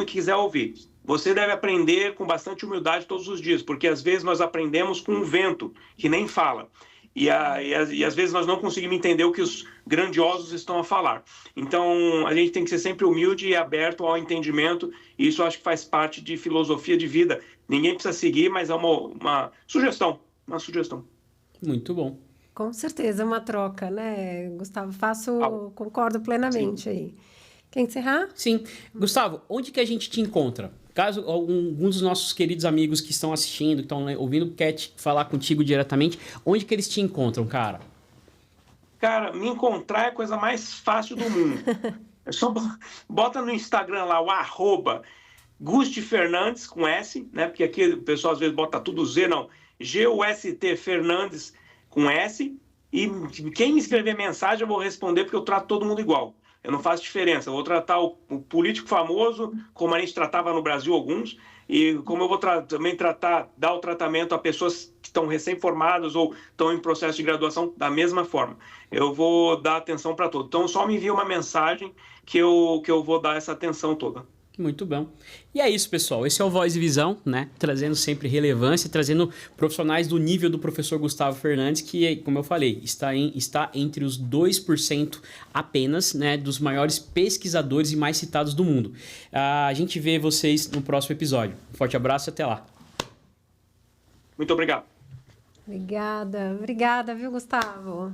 que quiser ouvir. Você deve aprender com bastante humildade todos os dias, porque às vezes nós aprendemos com um vento que nem fala. E às vezes nós não conseguimos entender o que os grandiosos estão a falar. Então, a gente tem que ser sempre humilde e aberto ao entendimento, e isso eu acho que faz parte de filosofia de vida. Ninguém precisa seguir, mas é uma sugestão. Muito bom. Com certeza, uma troca, né, Gustavo? Concordo plenamente. Sim. Aí. Quer encerrar? Sim. Gustavo, onde que a gente te encontra? Caso algum dos nossos queridos amigos que estão assistindo, que estão ouvindo, quer falar contigo diretamente, onde que eles te encontram, cara? Cara, me encontrar é a coisa mais fácil do mundo. É só bota no Instagram lá, o @Gusti Fernandes, com S, né? Porque aqui o pessoal às vezes bota tudo Z, não. G-U-S-T Fernandes, com S. E quem me escrever mensagem eu vou responder, porque eu trato todo mundo igual. Eu não faço diferença. Eu vou tratar o político famoso, como a gente tratava no Brasil alguns, e como eu vou também dar o tratamento a pessoas que estão recém-formadas ou estão em processo de graduação da mesma forma. Eu vou dar atenção para todos. Então, só me envia uma mensagem que eu vou dar essa atenção toda. Muito bom. E é isso, pessoal. Esse é o Voz e Visão, né? Trazendo sempre relevância, trazendo profissionais do nível do professor Gustavo Fernandes, que, como eu falei, está entre os 2% apenas, né, dos maiores pesquisadores e mais citados do mundo. A gente vê vocês no próximo episódio. Um forte abraço e até lá. Muito obrigado. Obrigada, viu, Gustavo?